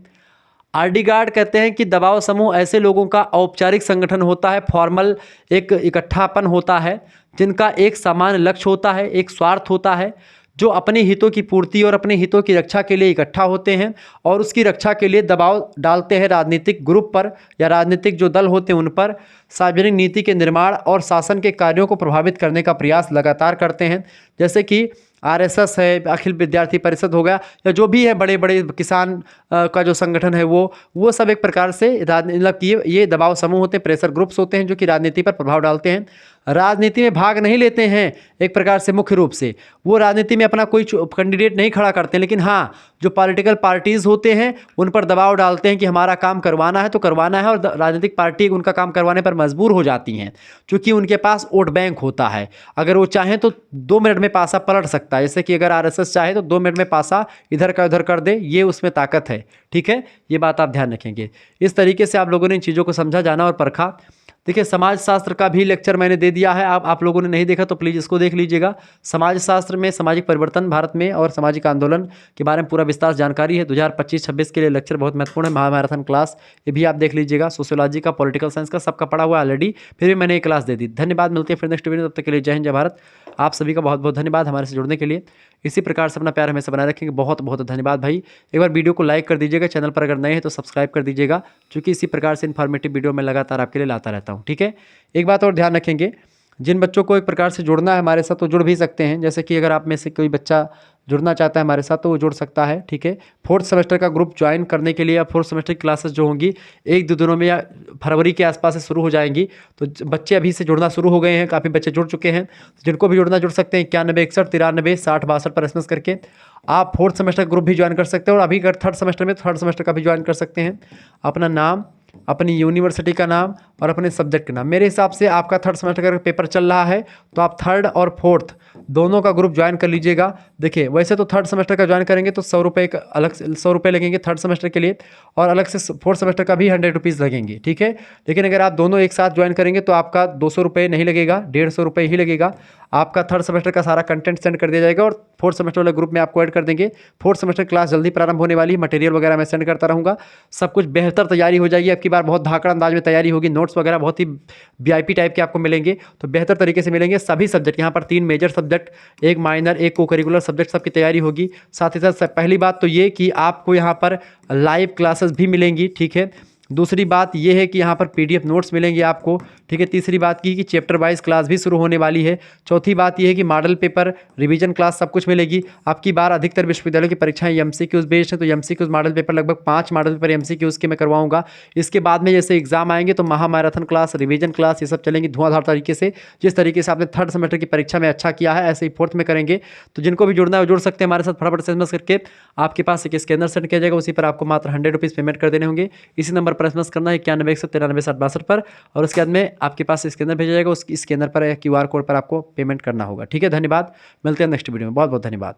आर्डिगार्ड कहते हैं कि दबाव समूह ऐसे लोगों का औपचारिक संगठन होता है, फॉर्मल एक इकट्ठापन होता है, जिनका एक सामान्य लक्ष्य होता है, एक स्वार्थ होता है, जो अपने हितों की पूर्ति और अपने हितों की रक्षा के लिए इकट्ठा होते हैं और उसकी रक्षा के लिए दबाव डालते हैं राजनीतिक ग्रुप पर या राजनीतिक जो दल होते हैं उन पर। सार्वजनिक नीति के निर्माण और शासन के कार्यों को प्रभावित करने का प्रयास लगातार करते हैं, जैसे कि आरएसएस है, अखिल विद्यार्थी परिषद हो गया, या जो भी है बड़े बड़े किसान का जो संगठन है वो सब एक प्रकार से मतलब कि ये दबाव समूह होते हैं, प्रेशर ग्रुप्स होते हैं जो कि राजनीति पर प्रभाव डालते हैं। राजनीति में भाग नहीं लेते हैं एक प्रकार से, मुख्य रूप से वो राजनीति में अपना कोई कैंडिडेट नहीं खड़ा करते हैं, लेकिन हाँ जो पॉलिटिकल पार्टीज़ होते हैं उन पर दबाव डालते हैं कि हमारा काम करवाना है तो करवाना है, और राजनीतिक पार्टी उनका काम करवाने पर मजबूर हो जाती हैं क्योंकि उनके पास वोट बैंक होता है। अगर वो चाहें तो 2 मिनट में पासा पलट सकता है, जैसे कि अगर आरएसएस चाहे तो 2 मिनट में पासा इधर का उधर कर दे, ये उसमें ताकत है। ठीक है, ये बात आप ध्यान रखेंगे। इस तरीके से आप लोगों ने इन चीज़ों को समझा, जाना और परखा। देखिए, समाज शास्त्र का भी लेक्चर मैंने दे दिया है, आप लोगों ने नहीं देखा तो प्लीज़ इसको देख लीजिएगा। समाज शास्त्र में सामाजिक परिवर्तन भारत में और सामाजिक आंदोलन के बारे में पूरा विस्तार जानकारी है। 2025-26 के लिए लेक्चर बहुत महत्वपूर्ण है, महामैराथन क्लास, ये भी आप देख लीजिएगा। सोशियोलॉजी का, पॉलिटिकल साइंस का, सबका पढ़ा हुआ ऑलरेडी, फिर भी मैंने एक क्लास दे दी। धन्यवाद, मिलते हैं फिर नेक्स्ट वीडियो, तब तक के लिए जय हिंद, जय भारत। आप सभी का बहुत बहुत धन्यवाद हमारे से जुड़ने के लिए। इसी प्रकार से अपना प्यार हमेशा बनाए रखेंगे। बहुत बहुत धन्यवाद भाई। एक बार वीडियो को लाइक कर दीजिएगा, चैनल पर अगर नए हैं तो सब्सक्राइब कर दीजिएगा, क्योंकि इसी प्रकार से इन्फॉर्मेटिव वीडियो मैं लगातार आपके लिए लाता रहता हूँ। ठीक है, एक बात और ध्यान रखेंगे, जिन बच्चों को एक प्रकार से जुड़ना है हमारे साथ तो जुड़ भी सकते हैं। जैसे कि अगर आप में से कोई बच्चा जुड़ना चाहता है हमारे साथ तो वो जुड़ सकता है। ठीक है, 4th सेमेस्टर का ग्रुप ज्वाइन करने के लिए या 4th सेमेस्टर की क्लासेस जो होंगी 1-2 दिनों में या फरवरी के आसपास से शुरू हो जाएंगी, तो बच्चे अभी से जुड़ना शुरू हो गए हैं, काफ़ी बच्चे जुड़ चुके हैं। जिनको भी जुड़ना जुड़ सकते हैं। 91 61 93 60 62 पर SMS करके आप 4th सेमेस्टर ग्रुप भी ज्वाइन कर सकते हैं, और अभी अगर 3rd सेमेस्टर में 3rd सेमेस्टर का भी ज्वाइन कर सकते हैं। अपना नाम, अपनी यूनिवर्सिटी का नाम और अपने सब्जेक्ट का नाम। मेरे हिसाब से आपका थर्ड सेमेस्टर का पेपर चल रहा है तो आप थर्ड और फोर्थ दोनों का ग्रुप ज्वाइन कर लीजिएगा। देखिए वैसे तो थर्ड सेमेस्टर का ज्वाइन करेंगे तो 100 रुपये का अलग से 100 रुपये लगेंगे थर्ड सेमेस्टर के लिए, और अलग से फोर्थ सेमेस्टर का भी 100 रुपीज़ लगेंगे, ठीक है। लेकिन अगर आप दोनों एक साथ ज्वाइन करेंगे तो आपका 200 रुपये नहीं लगेगा, 150 रुपये ही लगेगा। आपका थर्ड सेमेस्टर का सारा कंटेंट सेंड कर दिया जाएगा और फोर्थ सेमेस्टर वाले ग्रुप में आपको ऐड कर देंगे। फोर्थ सेमेस्टर क्लास जल्दी प्रारंभ होने वाली है, मटेरियल वगैरह मैं सेंड करता रहूँगा, सब कुछ बेहतर तैयारी हो जाएगी। आपकी बार बहुत धाकड़ अंदाज में तैयारी होगी, नोट्स वगैरह बहुत ही वीआईपी टाइप के आपको मिलेंगे, तो बेहतर तरीके से मिलेंगे। सभी सब्जेक्ट यहाँ पर 3 मेजर सब्जेक्ट, 1 माइनर, 1 को करिकुलर सब्जेक्ट, सबकी तैयारी होगी। साथ ही साथ पहली बात तो ये कि आपको यहाँ पर लाइव क्लासेस भी मिलेंगी, ठीक है। दूसरी बात ये है कि यहाँ पर पीडीएफ नोट्स मिलेंगे आपको, ठीक है। तीसरी बात की कि चैप्टर वाइज क्लास भी शुरू होने वाली है। चौथी बात ये है कि मॉडल पेपर, रिवीजन क्लास सब कुछ मिलेगी। आपकी बार अधिकतर विश्वविद्यालयों की परीक्षाएं एमसीक्यूज बेस्ड हैं, तो एमसीक्यूज मॉडल पेपर लगभग 5 मॉडल पेपर एमसीक्यूज के मैं करवाऊंगा। इसके बाद में जैसे एग्जाम आएंगे तो महामैराथन क्लास, रिवीजन क्लास, ये सब चलेंगी धुआंधार तरीके से। जिस तरीके से आपने थर्ड सेमेस्टर की परीक्षा में अच्छा किया है ऐसे ही फोर्थ में करेंगे। तो जिनको भी जुड़ना है वो जुड़ सकते हैं हमारे साथ। फटाफट से एसएमएस करके आपके पास एक स्कैनर सेंड किया जाएगा, उसी पर आपको मात्र 100 रुपीज़ पेमेंट कर देने होंगे। इसी नंबर पर एसएमएस करना है 91 193 762 पर, और उसके बाद में आपके पास स्कैनर भेजा जाएगा, उस स्कैनर पर या क्यूआर कोड पर आपको पेमेंट करना होगा, ठीक है। धन्यवाद, मिलते हैं नेक्स्ट वीडियो में, बहुत बहुत धन्यवाद।